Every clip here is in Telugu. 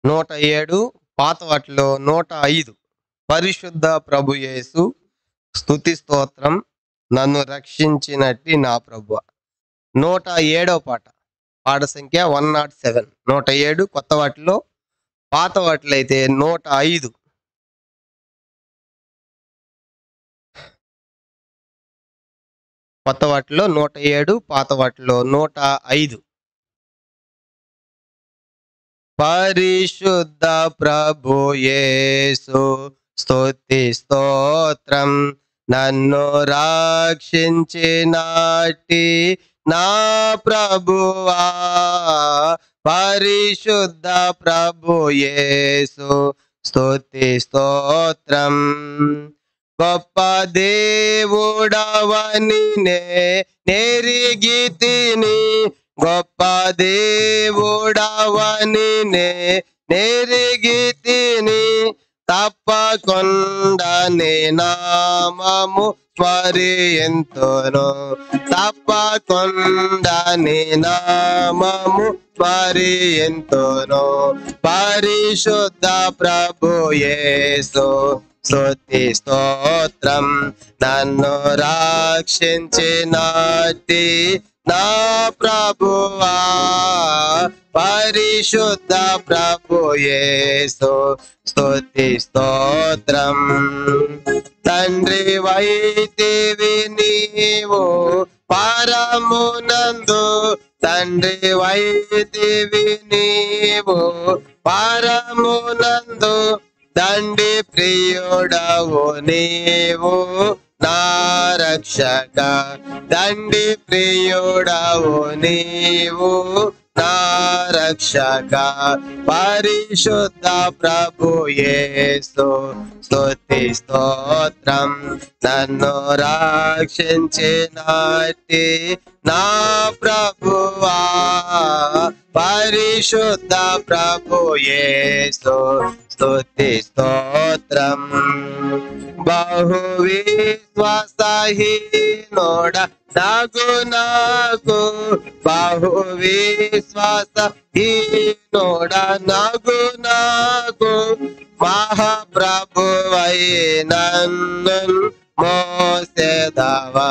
107 పాత వాటిలో 105 పరిశుద్ధ ప్రభు యేసు స్తుతి స్తోత్రం నన్ను రక్షించినట్టి నా ప్రభువ. 107వ పాట పాట సంఖ్య 107 107 కొత్త వాటిలో, పాత వాటిలో అయితే 105. కొత్త వాటిలో 107, పాత వాటిలో 105. పరిశుద్ధ ప్రభు యేసు స్తుతి స్తోత్రం నన్ను రక్షించినట్టి నా ప్రభువా. పరిశుద్ధ ప్రభు యేసు స్తుతి స్తోత్రం. గొప్ప దేవుడవని నెరిగితిని, గొప్ప దేవుడవని నెరిగితిని, తప్పకుండా నీ నామము స్మరింతును, తప్పకుండా నీ నామము స్మరింతును. పరిశుద్ధ ప్రభు యేసు స్తుతి స్తోత్రం నన్ను రక్షించినట్టి నా ప్రభువా. పరిశుద్ధ ప్రభు యేసు స్తుతి స్తోత్రం. తండ్రి వైతివి నీవు పరమునందు, తండ్రి వైతివి నీవు పరమునందు, దండి ప్రియుడవు నీవు నా రక్షక, దండి ప్రియుడవు నీవు నా రక్షక. పరిశుద్ధ ప్రభు యేసు స్తుతి స్తోత్రం నన్ను రక్షించినట్టి నా ప్రభువా. పరిశుద్ధ ప్రభు యేసు స్తుతి స్తోత్రం. బహు విశ్వాసహీనుడ నాకు, బహు విశ్వాసహీనుడ నాకు, మహాప్రభువై నన్ను మోసెదవా,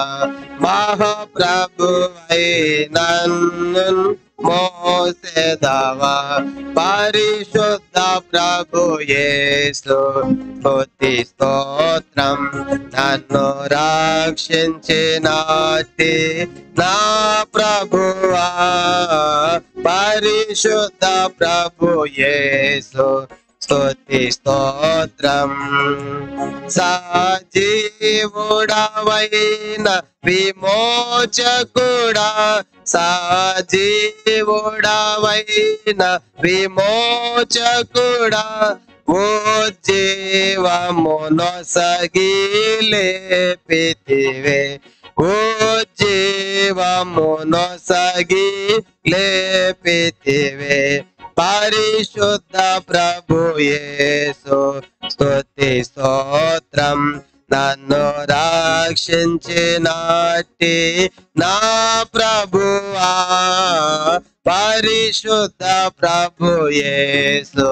మహాప్రభువై నన్ను మోసెదవా. పరిశుద్ధ ప్రభు యేసు స్తుతి స్తోత్రం నన్ను రక్షించినట్టి నా ప్రభువా. పరిశుద్ధ ప్రభు యేసు స్తుతి స్తోత్రం. సజీవుడవైన విమోచకుడా, సజీవుడవైన విమోచకుడా, ఉజ్జీవమునొసగి లేపితివే, ఉజ్జీవమునొసగి లేపితివే. పరిశుద్ధ ప్రభు యేసు స్తుతి స్తోత్రం నన్ను రక్షించినట్టి నా ప్రభువా. పరిశుద్ధ ప్రభు యేసు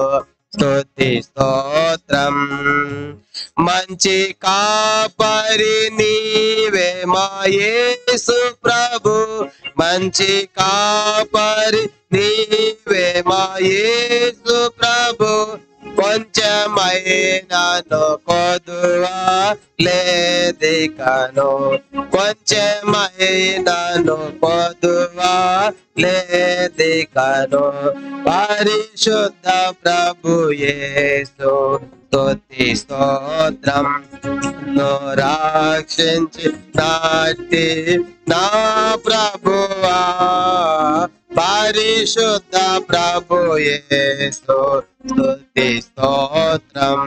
స్తుతి స్తోత్రం. మంచి కాపరి నీవే మా యేసు ప్రభు, మంచి కాపరి నీవే మా యేసు ప్రభు. కొంచెమైనను కొదువా లేదికను, కొంచెమైనను కొదువా లేదికను. పరిశుద్ధ ప్రభు యేసు స్తుతి స్తోత్రం నన్ను రక్షించినట్టి నా ప్రభువా. పరిశుద్ధ ప్రభు యేసు స్తుతి స్తోత్రం.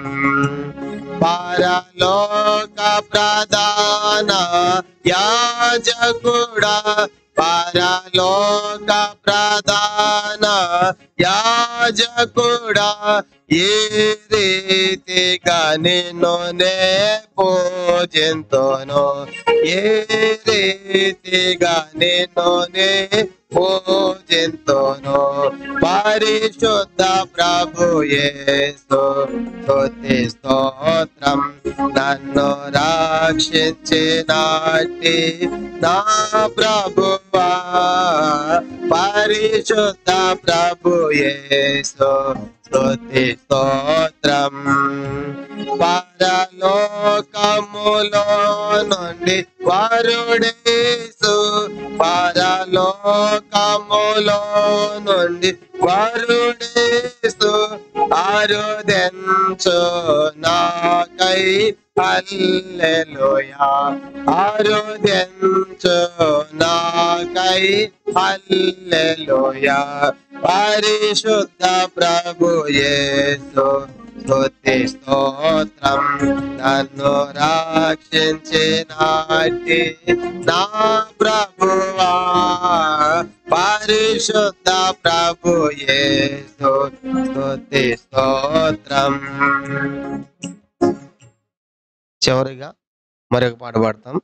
పరలోక ప్రధాన యాజకుడా, పరలోక ప్రధాన యాజకుడా, ఏ రీతిగా నిన్ను నే పూజింతును, ఏ రీతిగా నిన్ను నే పూజింతును. పరిశుద్ధ ప్రభు యేసు స్తుతి స్తోత్రం. నన్ను రక్షించినాటి నా ప్రభువా, పరిశుద్ధ ప్రభు యేసు స్తుతి స్తోత్రం. పరలోకములో నుండి వరుడేసు, పరలోకములో నుండి వరుడేసు అరుదెంచు నాకై హల్లెలూయా, అరుదెంచు నాకై హల్లెలూయా. పరిశుద్ధ ప్రభు యేసు స్తుతి స్తోత్రం. నన్ను రక్షించినాటి నా ప్రభువా, పరిశుద్ధ ప్రభు యేసు స్తుతి స్తోత్రం. చివరిగా మరొక పాట పాడతాం.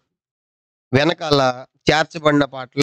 వెనకాల చేర్చబడిన పాటలు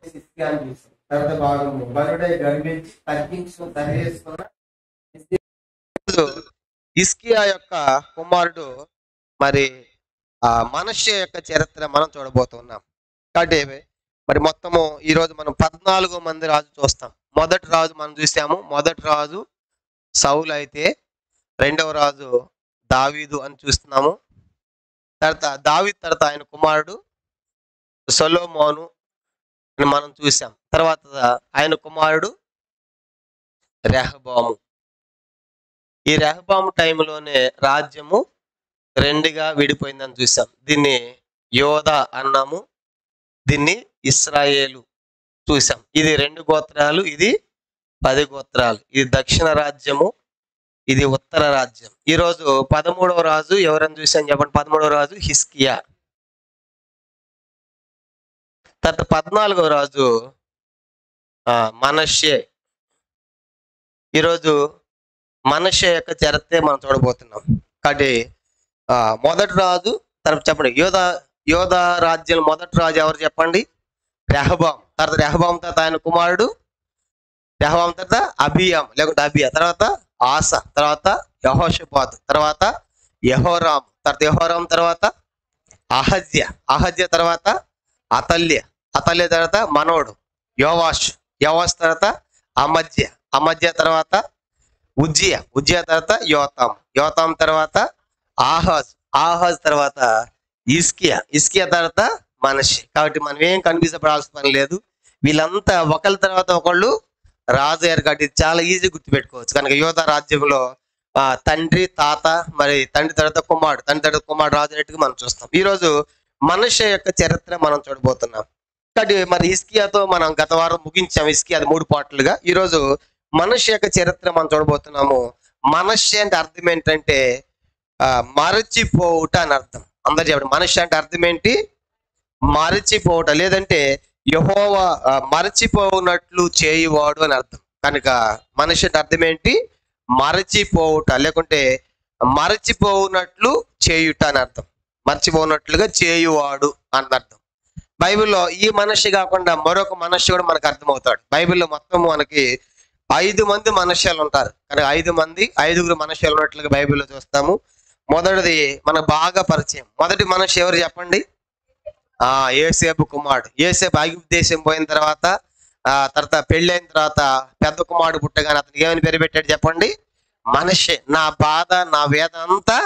హిజ్కియా అని చూసాం. తర్వాత భాగము బలుడై గర్వించి తగ్గించు తరివేసుకున్న హిజ్కియా యొక్క కుమారుడు మరి మనష్షే యొక్క చరిత్ర మనం చూడబోతున్నాం. కాబట్టి మరి మొత్తము ఈరోజు మనం 14 మంది రాజు చూస్తాం. మొదటి రాజు మనం చూసాము. మొదటి రాజు సౌలు అయితే రెండవ రాజు దావీదు అని చూస్తున్నాము. తర్వాత దావీదు తర్వాత ఆయన కుమారుడు సొలొమోను అని మనం చూసాం. తర్వాత ఆయన కుమారుడు రెహబాము. ఈ రెహబాము టైంలోనే రాజ్యము రెండుగా విడిపోయిందని చూసాం. దీన్ని యోధా అన్నాము, దీన్ని ఇశ్రాయేలు చూసాం. ఇది 2 గోత్రాలు, ఇది 10 గోత్రాలు. ఇది దక్షిణ రాజ్యము, ఇది ఉత్తర రాజ్యం. ఈరోజు 13వ రాజు ఎవరని చూసాం చెప్పండి? 13వ రాజు హిజ్కియా. తర్వాత 14వ రాజు మనష్షే. ఈరోజు మనష్షే యొక్క చరిత్ర మనం చూడబోతున్నాం. కాబట్టి మొదటి రాజు తర్వాత చెప్పండి. యోధా రాజ్యం మొదటి రాజు ఎవరు చెప్పండి? రెహబాం. తర్వాత రెహబాం తర్వాత ఆయన కుమారుడు రెహబాం తర్వాత అబియాం లేకుంటే అబియా, తర్వాత ఆస, తర్వాత యెహోషాపాతు, తర్వాత యెహోరాము, తర్వాత యెహోరాము తర్వాత అహజ్య తర్వాత అతల్య తర్వాత మనోడు యోవాష్ తర్వాత అమజ్య తర్వాత ఉజ్జియా తర్వాత యోతాం తర్వాత ఆహాజ్ తర్వాత హిజ్కియా తర్వాత మనష్షే. కాబట్టి మనం ఏం కన్ఫ్యూజ్ పడాల్సిన పని లేదు. వీళ్ళంతా ఒకళ్ళ తర్వాత ఒకళ్ళు రాజు అయ్యారు. కాబట్టి చాలా ఈజీ గుర్తుపెట్టుకోవచ్చు. కనుక యోధా రాజ్యంలో తండ్రి తాత, మరి తండ్రి తర్వాత కుమారుడు రాజు అనేట్టుగా మనం చూస్తాం. ఈరోజు మనష్షే యొక్క చరిత్ర మనం చూడబోతున్నాం. కాబట్టి మరి హిజ్కియాతో మనం గత వారం ముగించాం. హిజ్కియా అది 3 పార్ట్లుగా. ఈరోజు మనష్షే యొక్క చరిత్ర మనం చూడబోతున్నాము. మనష్షే అంటే అర్థం ఏంటంటే మరచిపోవుట అని అర్థం. అందరు చెప్పండి, మనష్షే అంటే అర్థం ఏంటి? మరచిపోవుట, లేదంటే యెహోవా మరచిపోవునట్లు చేయువాడు అని అర్థం. కనుక మనష్షే అంటే అర్థం ఏంటి? మరచిపోవుట, లేకుంటే మరచిపోవునట్లు చేయుట అని అర్థం. మర్చిపోనట్లుగా చేయువాడు అని అర్థం. బైబిల్లో ఈ మనష్షే కాకుండా మరొక మనష్షే కూడా మనకు అర్థమవుతాడు. బైబిల్లో మొత్తం మనకి 5 మంది మనష్షేలు ఉంటారు. కానీ 5గురు మనష్షేలు ఉన్నట్లుగా బైబిల్లో చూస్తాము. మొదటిది మనకు బాగా పరిచయం. మొదటి మనష్షే ఎవరు చెప్పండి? యోసేపు కుమారుడు. యోసేపు ఐగుప్తు దేశం పోయిన తర్వాత పెళ్ళైన తర్వాత పెద్ద కుమారుడు పుట్టగానే అతనికి ఏమని పేరు పెట్టాడు చెప్పండి? మనష్షే. నా బాధ నా వేద అంతా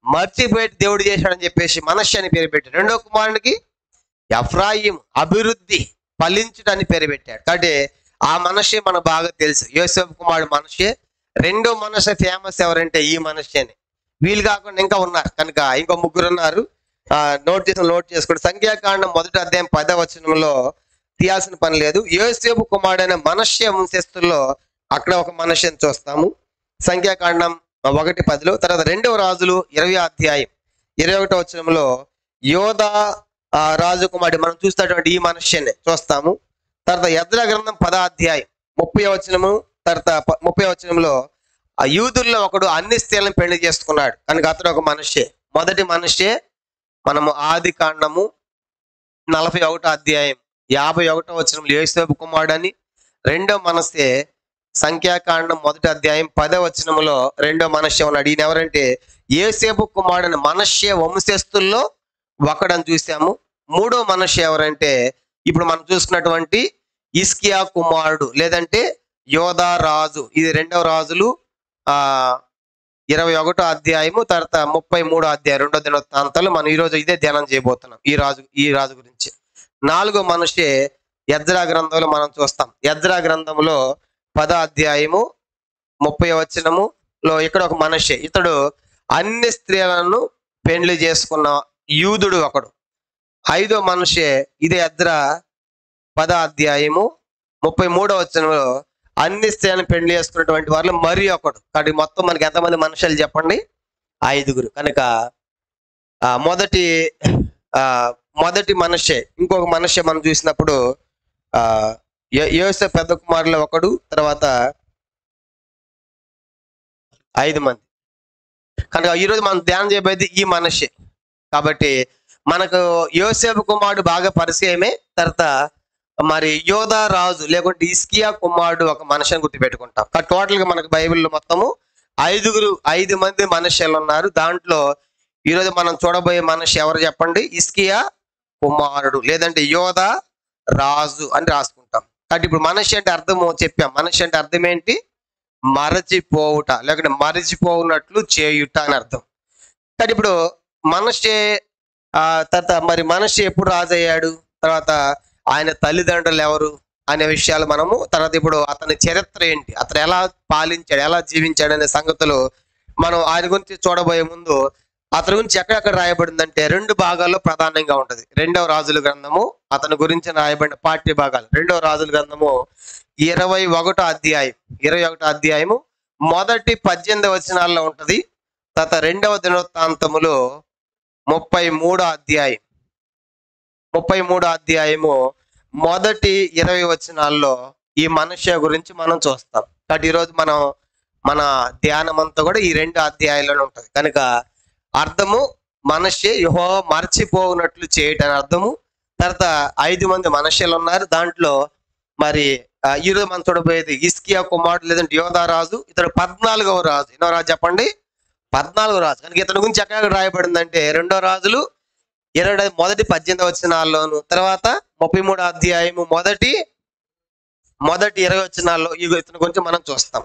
మర్చిపోయి దేవుడు చేశాడని చెప్పేసి మనష్షే అని పేరు పెట్టాడు. రెండో కుమారునికి ఎఫ్రాయిం, అభివృద్ధి, ఫలించుటని పేరు పెట్టాడు. కాబట్టి ఆ మనష్షే మనకు బాగా తెలుసు. యోసేపు కుమారుడు మనష్షే. రెండో మనష్షే ఫేమస్ ఎవరంటే ఈ మనష్షేని. వీళ్ళు కాకుండా ఇంకా ఉన్నారు. కనుక ఇంకో 3 ఉన్నారు. నోట్ చేసుకోండి. సంఖ్యాకాండం 1వ అధ్యాయం 10వ వచనంలో తీయాల్సిన పని లేదు. యోసేపు కుమారుడైన మనష్షే వంశస్థుల్లో అక్కడ ఒక మనష్షేని చూస్తాము. సంఖ్యాకాండం 1:10. తర్వాత 2వ రాజులు 20వ అధ్యాయం 21వ వచనంలో యోధా రాజు కుమారుడు మనం చూస్తున్నటువంటి ఈ మనష్షేని చూస్తాము. తర్వాత ఎజ్రా గ్రంథం 10వ అధ్యాయం 30వ వచనము, తర్వాత 30వ వచనంలో యూదుల్లో ఒకడు అన్ని స్త్రీలను పెళ్లి చేసుకున్నాడు. కనుక అతడు ఒక మనష్షే. మొదటి మనష్షే మనము ఆది కాండము 41వ అధ్యాయం 51వ వచనంలో యోసేపు కుమారుడు అని. రెండో మనష్షే సంఖ్యాకాండం 1వ అధ్యాయం 10వ వచనంలో రెండో మనష్షే ఉన్నాడు. ఈయన ఎవరంటే యోసేపు కుమారుడు మనష్షే వంశస్థుల్లో ఒకడని చూసాము. మూడో మనష్షే ఎవరంటే ఇప్పుడు మనం చూసుకున్నటువంటి హిజ్కియా కుమారుడు, లేదంటే యోధా రాజు. ఇది 2వ రాజులు 21వ అధ్యాయము, తర్వాత 33వ అధ్యాయం 2వ దినవృత్తాంతాలు. మనం ఈరోజు ఇదే ధ్యానం చేయబోతున్నాం ఈ రాజు గురించి. 4వ మనష్షే ఎజ్రా గ్రంథంలో మనం చూస్తాం. ఎజ్రా గ్రంథంలో 10వ అధ్యాయము 30వ వచనములో ఇక్కడ ఒక మనష్షే. ఇతడు అన్ని స్త్రీలను పెండ్లి చేసుకున్న యూదుడు ఒకడు. 5వ మనష్షే ఇదే ఎజ్రా 10వ అధ్యాయము 33వ వచనంలో అన్ని స్త్రీలను పెళ్లి చేసుకున్నటువంటి వాళ్ళు మరి ఒకడు. కాబట్టి మొత్తం మనకి ఎంతమంది మనుషులు చెప్పండి? 5గురు. కనుక మొదటి మనష్షే. ఇంకొక మనష్షే మనం చూసినప్పుడు యోసేపు పెద్ద కుమారులో ఒకడు, తర్వాత 5 మంది. కనుక ఈరోజు మనం ధ్యానం చేయబోయేది ఈ మనష్షే. కాబట్టి మనకు యోసేపు కుమారుడు బాగా పరిచయమే. తర్వాత మరి యోధా రాజు లేకుంటే ఇస్కియా కుమారుడు ఒక మనిషిని గుర్తుపెట్టుకుంటాం. టోటల్ గా మనకు బైబిల్లో మొత్తము 5 మంది మనుష్యులు ఉన్నారు. దాంట్లో ఈరోజు మనం చూడబోయే మనిషి ఎవరు చెప్పండి? ఇస్కియా కుమారుడు లేదంటే యోధా రాజు అని రాసుకుంటాం. కాబట్టి ఇప్పుడు మనిషి అంటే అర్థము చెప్పాం. మనిషి అంటే అర్థం ఏంటి? మరచిపోవుట లేకుంటే మరచిపోవునట్లు చేయుట అని అర్థం. కానీ ఇప్పుడు మనిషి తర్వాత మరి మనిషి ఎప్పుడు రాజు అయ్యాడు, తర్వాత ఆయన తల్లిదండ్రులు ఎవరు అనే విషయాలు మనము తర్వాత ఇప్పుడు అతని చరిత్ర ఏంటి, అతను ఎలా పాలించాడు, ఎలా జీవించాడు అనే సంగతులు మనం ఆయన గురించి చూడబోయే ముందు అతని గురించి ఎక్కడెక్కడ రాయబడిందంటే 2 భాగాల్లో ప్రధానంగా ఉంటుంది. 2వ రాజుల గ్రంథము అతని గురించి రాయబడిన పాఠ్య భాగాలు. 2వ రాజుల గ్రంథము 21వ అధ్యాయము మొదటి 18 వచనాల్లో ఉంటది. తర్వాత 2వ దినవృత్తాంతములో 33వ అధ్యాయము మొదటి 20 వచనాల్లో ఈ మనుష్య గురించి మనం చూస్తాం. కాబట్టి ఈరోజు మన ధ్యానం అంతా కూడా ఈ 2 అధ్యాయాల్లోనే ఉంటది. కనుక అర్థము మనిషి యెహోవా మర్చిపోనట్లు చేయటం అర్థము. తర్వాత 5 మంది మనుష్యులు ఉన్నారు. దాంట్లో మరి ఈరోజు మనం చూడబోయేది ఇస్కియా కుమారుడు లేదంటే యోధా రాజు. ఇతడు 14వ రాజు. ఎన్నో రాజు చెప్పండి? 14వ రాజు. కనుక ఇతని గురించి ఎక్కడ రాయబడిందంటే 2వ రాజులు మొదటి 18 వచనాల్లోను, తర్వాత 33వ అధ్యాయము మొదటి 20 వచనాల్లో ఇతని గురించి మనం చూస్తాం.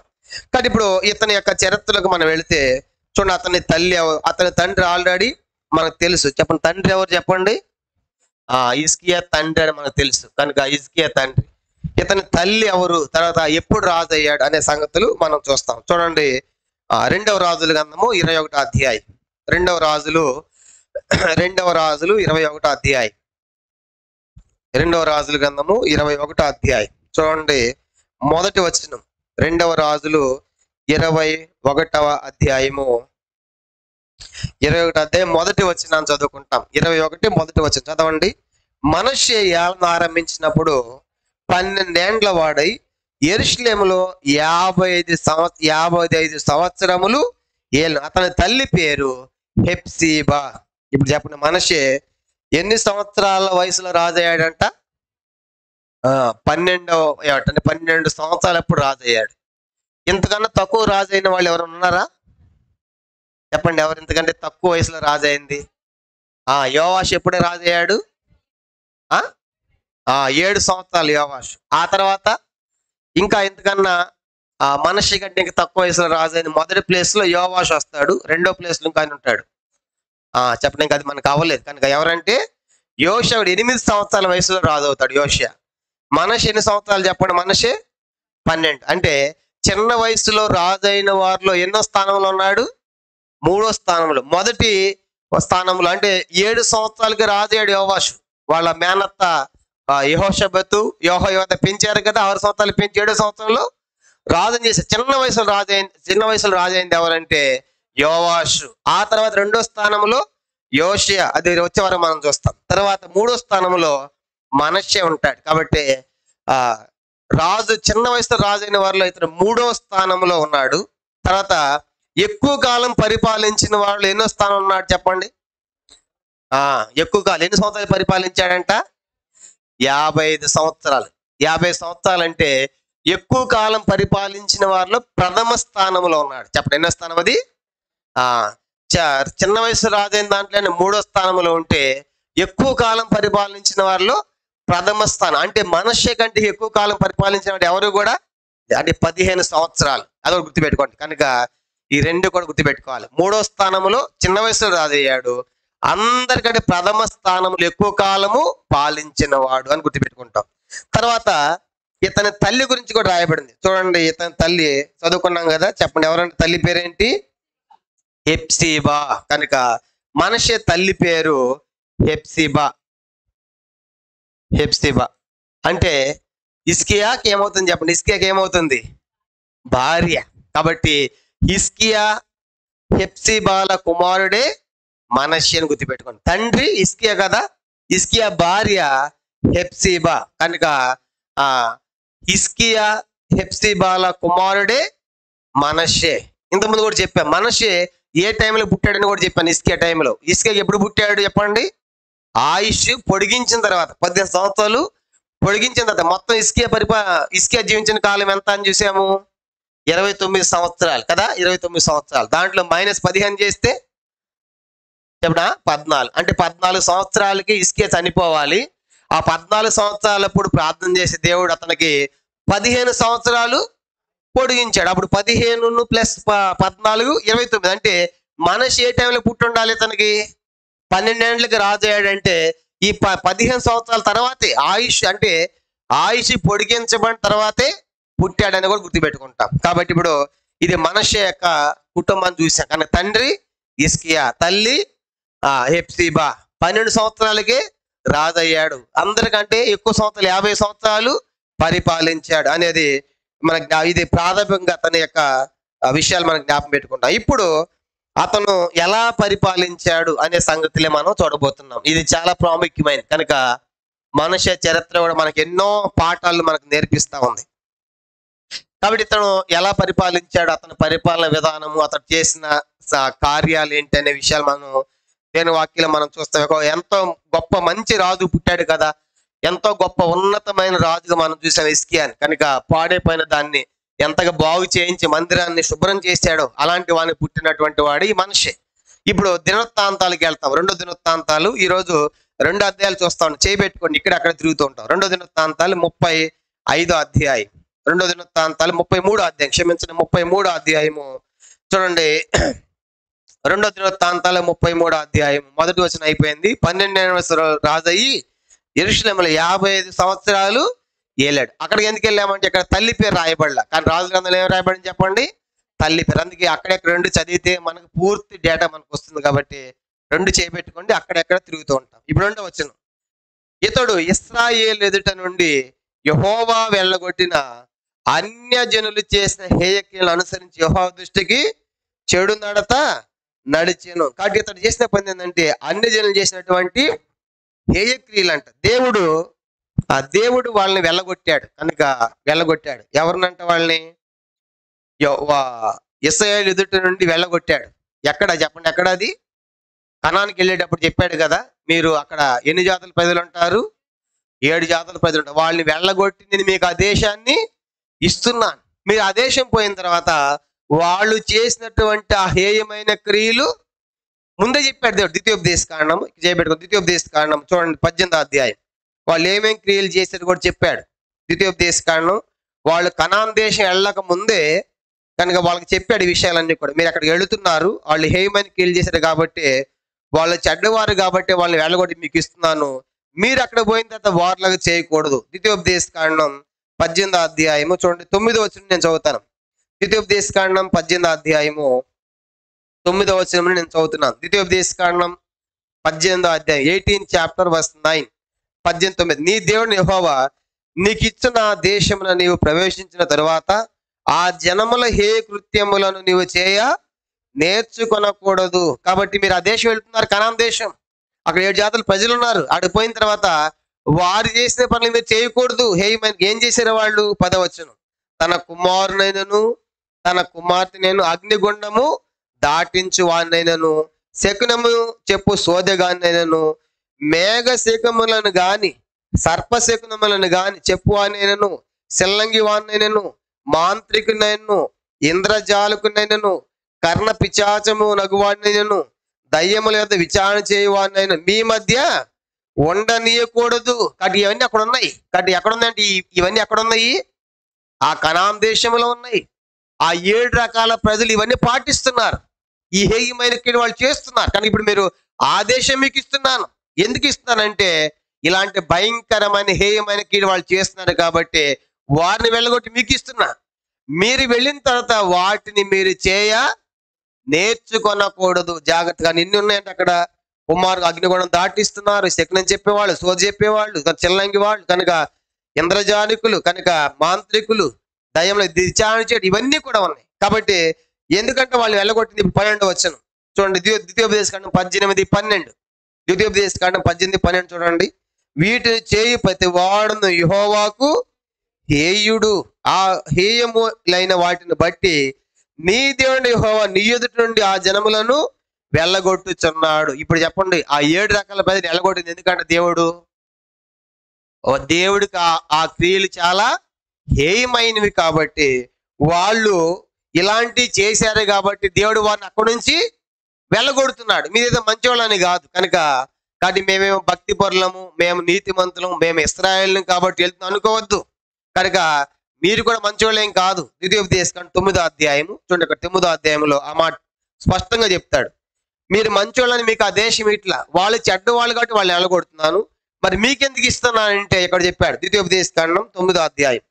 కానీ ఇప్పుడు ఇతని యొక్క చరిత్రలకు మనం వెళితే చూడండి, అతని తండ్రి ఆల్రెడీ మనకు తెలుసు. చెప్పండి, తండ్రి ఎవరు చెప్పండి? ఇస్కియా తండ్రి అని మనకు తెలుసు. కనుక ఇస్కియా తండ్రి. ఇతని తల్లి ఎవరు, తర్వాత ఎప్పుడు రాజు అయ్యాడు అనే సంగతులు మనం చూస్తాం. చూడండి, 2వ రాజుల గ్రంథము 21వ అధ్యాయం. 2వ రాజులు 21వ అధ్యాయం. 2వ రాజుల గ్రంథము 21వ అధ్యాయం. చూడండి మొదటి వచనం. 2వ రాజులు 21వ అధ్యాయము 21వ అధ్యాయం మొదటి వచనాన్ని చదువుకుంటాం. 21 మొదటి వచనం చదవండి. మనష్షే ఏలన ఆరంభించినప్పుడు 12 ఏండ్ల వాడై యెరూషలేములో 55 సంవత్సరములు ఏలు. అతని తల్లి పేరు హెప్సీబా. ఇప్పుడు చెప్పండి, మనష్షే ఎన్ని సంవత్సరాల వయసులో రాజయ్యాడంట? 12 సంవత్సరాలు ఎప్పుడు రాజయ్యాడు. ఇంతకన్నా తక్కువ రాజు అయిన వాళ్ళు ఎవరు ఉన్నారా? చెప్పండి, ఎవరు ఇంతకంటే తక్కువ వయసులో రాజు అయింది? యోవాషు ఎప్పుడే రాజయ్యాడు? 7 సంవత్సరాలు యోవాషు. ఆ తర్వాత ఇంకా ఇంతకన్నా మనష్షే కంటే ఇంకా తక్కువ వయసులో రాజు అయింది. మొదటి ప్లేస్ లో యోవాషు వస్తాడు, 2వ ప్లేస్ లో ఇంకా ఆయన ఉంటాడు. చెప్పండి, ఇంకా అది మనకు అవ్వలేదు. కనుక ఎవరంటే యోషియా 8 సంవత్సరాల వయసులో రాజు అవుతాడు యోషియా. మనష్షే ఎన్ని సంవత్సరాలు చెప్పండి? మనష్షే 12. అంటే చిన్న వయసులో రాజు అయిన వారిలో ఎన్నో స్థానంలో ఉన్నాడు? 3వ స్థానంలో. మొదటి స్థానంలో అంటే 7 సంవత్సరాలకి రాజు అయ్యాడు యోవాషు. వాళ్ళ మేనత్త యెహోషబతు యెహోయాద పెంచారు కదా, 6 సంవత్సరాలు పెంచి 7వ సంవత్సరంలో రాజుని చేశారు. చిన్న వయసులో రాజు అయింది ఎవరంటే యోవాషు. ఆ తర్వాత 2వ స్థానంలో యోషియా, అది వచ్చే వారం మనం చూస్తాం. తర్వాత 3వ స్థానంలో మనష్షే ఉంటాడు. కాబట్టి రాజు చిన్న వయసులో రాజు అయిన వారిలో ఇతను 3వ స్థానంలో ఉన్నాడు. తర్వాత ఎక్కువ కాలం పరిపాలించిన వాళ్ళు ఎన్నో స్థానం ఉన్నాడు చెప్పండి? ఎక్కువ కాలం ఎన్ని సంవత్సరాలు పరిపాలించాడంట? 55 సంవత్సరాలు. 50 సంవత్సరాలు అంటే ఎక్కువ కాలం పరిపాలించిన వారిలో ప్రథమ స్థానంలో ఉన్నాడు. చెప్పండి, ఎన్నో స్థానం అది? చిన్న వయసు రాజైన దాంట్లోనే 3వ స్థానంలో ఉంటే ఎక్కువ కాలం పరిపాలించిన వారిలో ప్రథమ స్థానం. అంటే మనష్షే కంటే ఎక్కువ కాలం పరిపాలించిన ఎవరు కూడా అంటే 15 సంవత్సరాలు. అదొక గుర్తుపెట్టుకోండి. కనుక ఈ 2 కూడా గుర్తుపెట్టుకోవాలి. 3వ స్థానంలో చిన్న వయసులో రాజు అయ్యాడు, అందరికంటే ప్రథమ స్థానంలో ఎక్కువ కాలము పాలించిన వాడు అని గుర్తుపెట్టుకుంటాం. తర్వాత ఇతని తల్లి గురించి కూడా రాయబడింది. చూడండి, ఇతని తల్లి చదువుకున్నాం కదా. చెప్పండి, ఎవరంటే తల్లి పేరేంటి? హెప్సీబా. కనుక మనష్షే తల్లి పేరు హెప్సీబా. అంటే హిజ్కియాకి ఏమవుతుంది చెప్పండి? హిజ్కియాకి ఏమవుతుంది? భార్య. కాబట్టి హిజ్కియా హెప్సీబాల కుమారుడే మనష్షే అని గుర్తుపెట్టుకోండి. తండ్రి హిజ్కియా కదా, హిజ్కియా భార్య హెప్సీబా. కనుక హిజ్కియా హెప్సీబాల కుమారుడే మనష్షే. ఇంతకుముందు కూడా చెప్పాను, మనష్షే ఏ టైంలో పుట్టాడని కూడా చెప్పాను. హిజ్కియా టైంలో. హిజ్కియా ఎప్పుడు పుట్టాడు చెప్పండి? ఆయుష్ పొడిగించిన తర్వాత 18 సంవత్సరాలు పొడిగించిన తర్వాత మొత్తం ఇస్కియా జీవించిన కాలం ఎంత అని చూసాము? 29 సంవత్సరాలు కదా, 29 సంవత్సరాలు. దాంట్లో -15 చేస్తే చెప్పడా 14. అంటే 14 సంవత్సరాలకి ఇస్కియా చనిపోవాలి. ఆ 14 సంవత్సరాలప్పుడు ప్రార్థన చేసి దేవుడు అతనికి 15 సంవత్సరాలు పొడిగించాడు. అప్పుడు 15 ప్లస్ 14 29. అంటే మనషి ఏ టైంలో పుట్టి ఉండాలి? ఇతనికి 12 ఏళ్ళకి రాజు అయ్యాడంటే ఈ 15 సంవత్సరాల తర్వాతే ఆయుష్ పొడిగించబడిన తర్వాతే పుట్టాడని కూడా గుర్తుపెట్టుకుంటాం. కాబట్టి ఇప్పుడు ఇది మనషి యొక్క కుటుంబాన్ని చూసాం. కానీ తండ్రి ఇస్కియా, తల్లి హెప్సిబా 12 సంవత్సరాలకే రాజు అయ్యాడు. అందరికంటే ఎక్కువ సంవత్సరాలు 50 సంవత్సరాలు పరిపాలించాడు అనేది ఇది ప్రాథమికంగా తన యొక్క విషయాలు మనం జ్ఞాపకం పెట్టుకుంటాం. ఇప్పుడు అతను ఎలా పరిపాలించాడు అనే సంగతిలే మనం చూడబోతున్నాం. ఇది చాలా ప్రాముఖ్యమైనది కనుక మనుష్య చరిత్ర కూడా మనకు ఎన్నో పాఠాలు మనకు నేర్పిస్తా ఉంది. కాబట్టి ఇతను ఎలా పరిపాలించాడు, అతని పరిపాలన విధానము, అతను చేసిన కార్యాలు ఏంటి అనే విషయాలు మనం నేను వాక్యం మనం చూస్తాం. ఎంతో గొప్ప మంచి రాజు పుట్టాడు కదా, ఎంతో గొప్ప ఉన్నతమైన రాజుగా మనం చూసాం ఇస్కియాని. కనుక పాడైపోయిన దాన్ని ఎంతగా బాగు చేయించి మందిరాన్ని శుభ్రం చేశాడో అలాంటి వాడిని పుట్టినటువంటి వాడు ఈ మనిషి. ఇప్పుడు దినవృత్తాంతాలకు వెళ్తాం. 2 దినవృత్తాంతాలు ఈరోజు 2 అధ్యాయాలు చూస్తాం. చేయబెట్టుకోండి, ఇక్కడ అక్కడ తిరుగుతూ ఉంటాం. 2 దినవృత్తాంతాలు 35 అధ్యాయం, 2 దినవృత్తాంతాలు 33 అధ్యాయం, క్షమించండి 33 అధ్యాయము చూడండి. 2 దినవృత్తాంతాలు 33 అధ్యాయం మొదటి వచనం అయిపోయింది. 12వ రాజయ్యి యెరూషలేములో 55 సంవత్సరాలు ఏలాడు. అక్కడికి ఎందుకు వెళ్ళామంటే ఇక్కడ తల్లి పేరు రాయబడలా, కానీ రాజు గ్రంథంలో ఏం రాయబడింది చెప్పండి? తల్లి పేరు. అందుకే అక్కడెక్కడ 2 చదివితే మనకు పూర్తి డేటా మనకు వస్తుంది. కాబట్టి 2 చేపెట్టుకోండి, అక్కడెక్కడ తిరుగుతూ ఉంటాం. ఇప్పుడు 2వ వచనం, ఇతడు ఇశ్రాయేలు ఎదుట నుండి యెహోవా వెళ్ళగొట్టిన అన్యజనులు చేసిన హేయక్రియలను అనుసరించి యెహోవా దృష్టికి చెడు నడత నడిచెను. కాబట్టి ఇతడు చేసిన పని ఏంటంటే అన్యజనులు చేసినటువంటి హేయక్రియలు అంట. దేవుడు వాళ్ళని వెళ్ళగొట్టాడు. కనుక వెళ్ళగొట్టాడు ఎవరినంట? వాళ్ళని ఇశ్రాయేలు ఎదుట నుండి వెళ్ళగొట్టాడు. ఎక్కడ చెప్పండి? ఎక్కడ అది? కనానికి వెళ్ళేటప్పుడు చెప్పాడు కదా, మీరు అక్కడ ఎన్ని జాతుల ప్రజలు ఉంటారు? 7 జాతుల ప్రజలు ఉంటారు. వాళ్ళని వెళ్ళగొట్టి నేను మీకు ఆ దేశాన్ని ఇస్తున్నాను. మీరు ఆ దేశం పోయిన తర్వాత వాళ్ళు చేసినటువంటి ఆ హేయమైన క్రియలు ముందే చెప్పాడు దేవుడు. ద్వితీయోపదేశకాండం చేయబెట్టుకో. ద్వితీయోపదేశకాండం చూడండి 18వ అధ్యాయం. వాళ్ళు ఏమేమి క్రియలు చేశారు కూడా చెప్పాడు ద్వితీయోపదేశకాండం. వాళ్ళు కనాన్ దేశం వెళ్ళక ముందే కనుక వాళ్ళకి చెప్పాడు ఈ విషయాలన్నీ కూడా. మీరు అక్కడికి వెళుతున్నారు, వాళ్ళు హేయమైన క్రియలు చేశారు కాబట్టి, వాళ్ళు చెడ్డవారు కాబట్టి వాళ్ళని వెళ్ళగొట్టి మీకు ఇస్తున్నాను. మీరు అక్కడ పోయిన తర్వాత వారిలాగా చేయకూడదు. ద్వితీయోపదేశకాండం 18వ అధ్యాయము చూడండి 9వ వచనం నేను చదువుతాను. ద్వితీయోపదేశకాండం 18వ అధ్యాయము 9వ వచనం నేను చదువుతున్నాను. ద్వితీయోపదేశకాండం 18వ అధ్యాయం 18 చాప్టర్ వర్స్ 9, 18:9. నీ దేవుని యెహోవా నీకు ఇచ్చిన దేశమున నీవు ప్రవేశించిన తరువాత ఆ జనముల హే కృత్యములను నీవు చేయ నేర్చుకొనకూడదు. కాబట్టి మీరు ఆ దేశం వెళ్తున్నారు, కనాన్ దేశం. అక్కడ 7 జాతుల ప్రజలు ఉన్నారు. అక్కడ పోయిన తర్వాత వారు చేసిన పనులు మీరు చేయకూడదు. హేయమైన ఏం చేశారు వాళ్ళు? 10వ వచనం, తన కుమారునైనను తన కుమార్తెనైనను అగ్నిగుండము దాటించు వాడినైనను, శకునము చెప్పు సోదెగానైనను, మేఘ శకుములను గాని సర్పశకునములను గాని చెప్పు వాడినైనను, సిల్లంగి వాడినైనను, మాంత్రికునైనను, ఇంద్రజాలకునైనను, కర్ణ పిచాచము నగువాడినైనను, దయ్యముల యొక్క విచారణ చేయువాడినైనా మీ మధ్య ఉండనీయకూడదు. కాబట్టి ఇవన్నీ అక్కడ ఉన్నాయి. కాబట్టి ఎక్కడ ఉన్నాయంటే ఇవన్నీ ఎక్కడ ఉన్నాయి? ఆ కనాన్ దేశంలో ఉన్నాయి. ఆ 7 రకాల ప్రజలు ఇవన్నీ పాటిస్తున్నారు. ఈ హేయమైన క్రియలు వాళ్ళు చేస్తున్నారు. కానీ ఇప్పుడు మీరు ఆ దేశం మీకు ఇస్తున్నాను. ఎందుకు ఇస్తున్నానంటే ఇలాంటి భయంకరమైన హేయమైన క్రియలు వాళ్ళు చేస్తున్నారు కాబట్టి వారిని వెళ్ళగొట్టి మీకు ఇస్తున్నా. మీరు వెళ్ళిన తర్వాత వాటిని మీరు నేర్చుకొనకూడదు. జాగ్రత్తగా నిన్ను ఉన్నాయంటే అక్కడ కుమారు అగ్నిగుణం దాటిస్తున్నారు, శకునం చెప్పేవాళ్ళు, సోది చెప్పేవాళ్ళు, చిల్లంగి వాళ్ళు, కనుక ఇంద్రజానికులు, కనుక మాంత్రికులు, దయ్యంలో విచారణ చేయడం, ఇవన్నీ కూడా ఉన్నాయి. కాబట్టి ఎందుకంటే వాళ్ళు వెళ్ళగొట్టింది. 12వ వచనం చూడండి, ద్వితీయోపదేశకాండం 18:12. ద్వితీయోపదేశకాండం 18:12 చూడండి. వీటిని చేయి ప్రతి వాడును యెహోవాకు హేయుడు. ఆ హేయములైన వాటిని బట్టి నీ దేవుని యెహోవా నీ ఎదుటి నుండి ఆ జనములను వెళ్ళగొట్టుచున్నాడు. ఇప్పుడు చెప్పండి, ఆ 7 రకాల ప్రజలు వెళ్ళగొట్టింది ఎందుకంటే దేవుడు దేవుడికి ఆ క్రియలు చాలా హేయమైనవి కాబట్టి వాళ్ళు ఇలాంటివి చేశారు కాబట్టి దేవుడు వారిని అక్కడి నుంచి వెళ్ళగొడుతున్నాడు. మీరేదో మంచివాళ్ళని కాదు కనుక, కాబట్టి మేమేమో భక్తి పరులము, మేము నీతిమంతులం, మేము ఇశ్రాయేలుని కాబట్టి వెళ్తున్నాం అనుకోవద్దు. కనుక మీరు కూడా మంచివాళ్ళేం కాదు. ద్వితీయోపదేశకాండం 9వ అధ్యాయము చూడండి, ఇక్కడ 9వ అధ్యాయంలో ఆ మాట స్పష్టంగా చెప్తాడు. మీరు మంచివాళ్ళని మీకు ఆ దేశం ఇట్లా, వాళ్ళు చెడ్డవాళ్ళు కాబట్టి వాళ్ళని వెళ్ళగొడుతున్నాను, మరి మీకెందుకు ఇస్తున్నానంటే ఇక్కడ చెప్పాడు. ద్వితీయోపదేశకాండం 9వ అధ్యాయం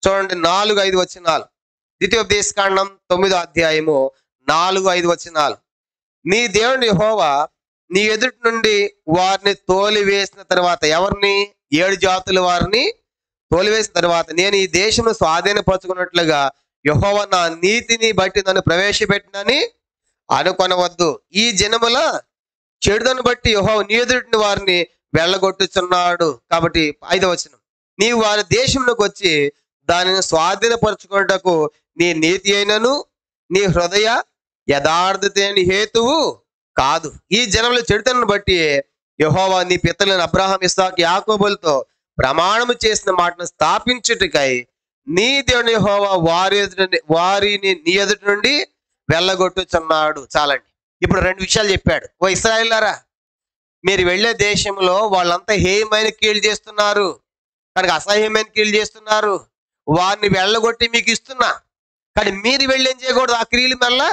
చూడండి 4-5 వచనాలు. ద్వితీయోపదేశకాండం 9వ అధ్యాయము 4-5 వచనాలు. నీ దేవుని యెహోవా నీ ఎదుటి నుండి వారిని తోలివేసిన తర్వాత, ఎవరిని? 7 జాతుల వారిని తోలివేసిన తర్వాత, నేను ఈ దేశంలో స్వాధీనపరచుకున్నట్లుగా యెహోవా నా నీతిని బట్టి నన్ను ప్రవేశపెట్టినని అనుకొనవద్దు. ఈ జనముల చెడుదను బట్టి యెహోవా నీ ఎదుటి వారిని వెళ్ళగొట్టుచున్నాడు. కాబట్టి 5వ వచనం, నీవు వారి దేశంలోకి వచ్చి దానిని స్వాధీనపరచుకున్నటకు నీ నీతి అయినను నీ హృదయ యథార్థత అయిన హేతువు కాదు. ఈ జనముల చెడుతనను బట్టి యెహోవా నీ పితరులైన అబ్రహాము ఇస్సాకు యాకోబులతో ప్రమాణము చేసిన మాటను స్థాపించుటకై నీ దేవుని యెహోవా వారిని నీ ఎదుటి నుండి వెళ్ళగొట్టుచున్నాడు. చాలండి. ఇప్పుడు 2 విషయాలు చెప్పాడు. ఓ ఇశ్రాయేలులారా, మీరు వెళ్ళే దేశంలో వాళ్ళంతా హేయమైన కీళ్ళు చేస్తున్నారు, కనుక అసహ్యమైన కీళ్ళు చేస్తున్నారు, వారిని వెళ్ళగొట్టి మీకు ఇస్తున్నా, కానీ మీరు వెళ్ళి ఏం చేయకూడదు, ఆ క్రియలు మళ్ళా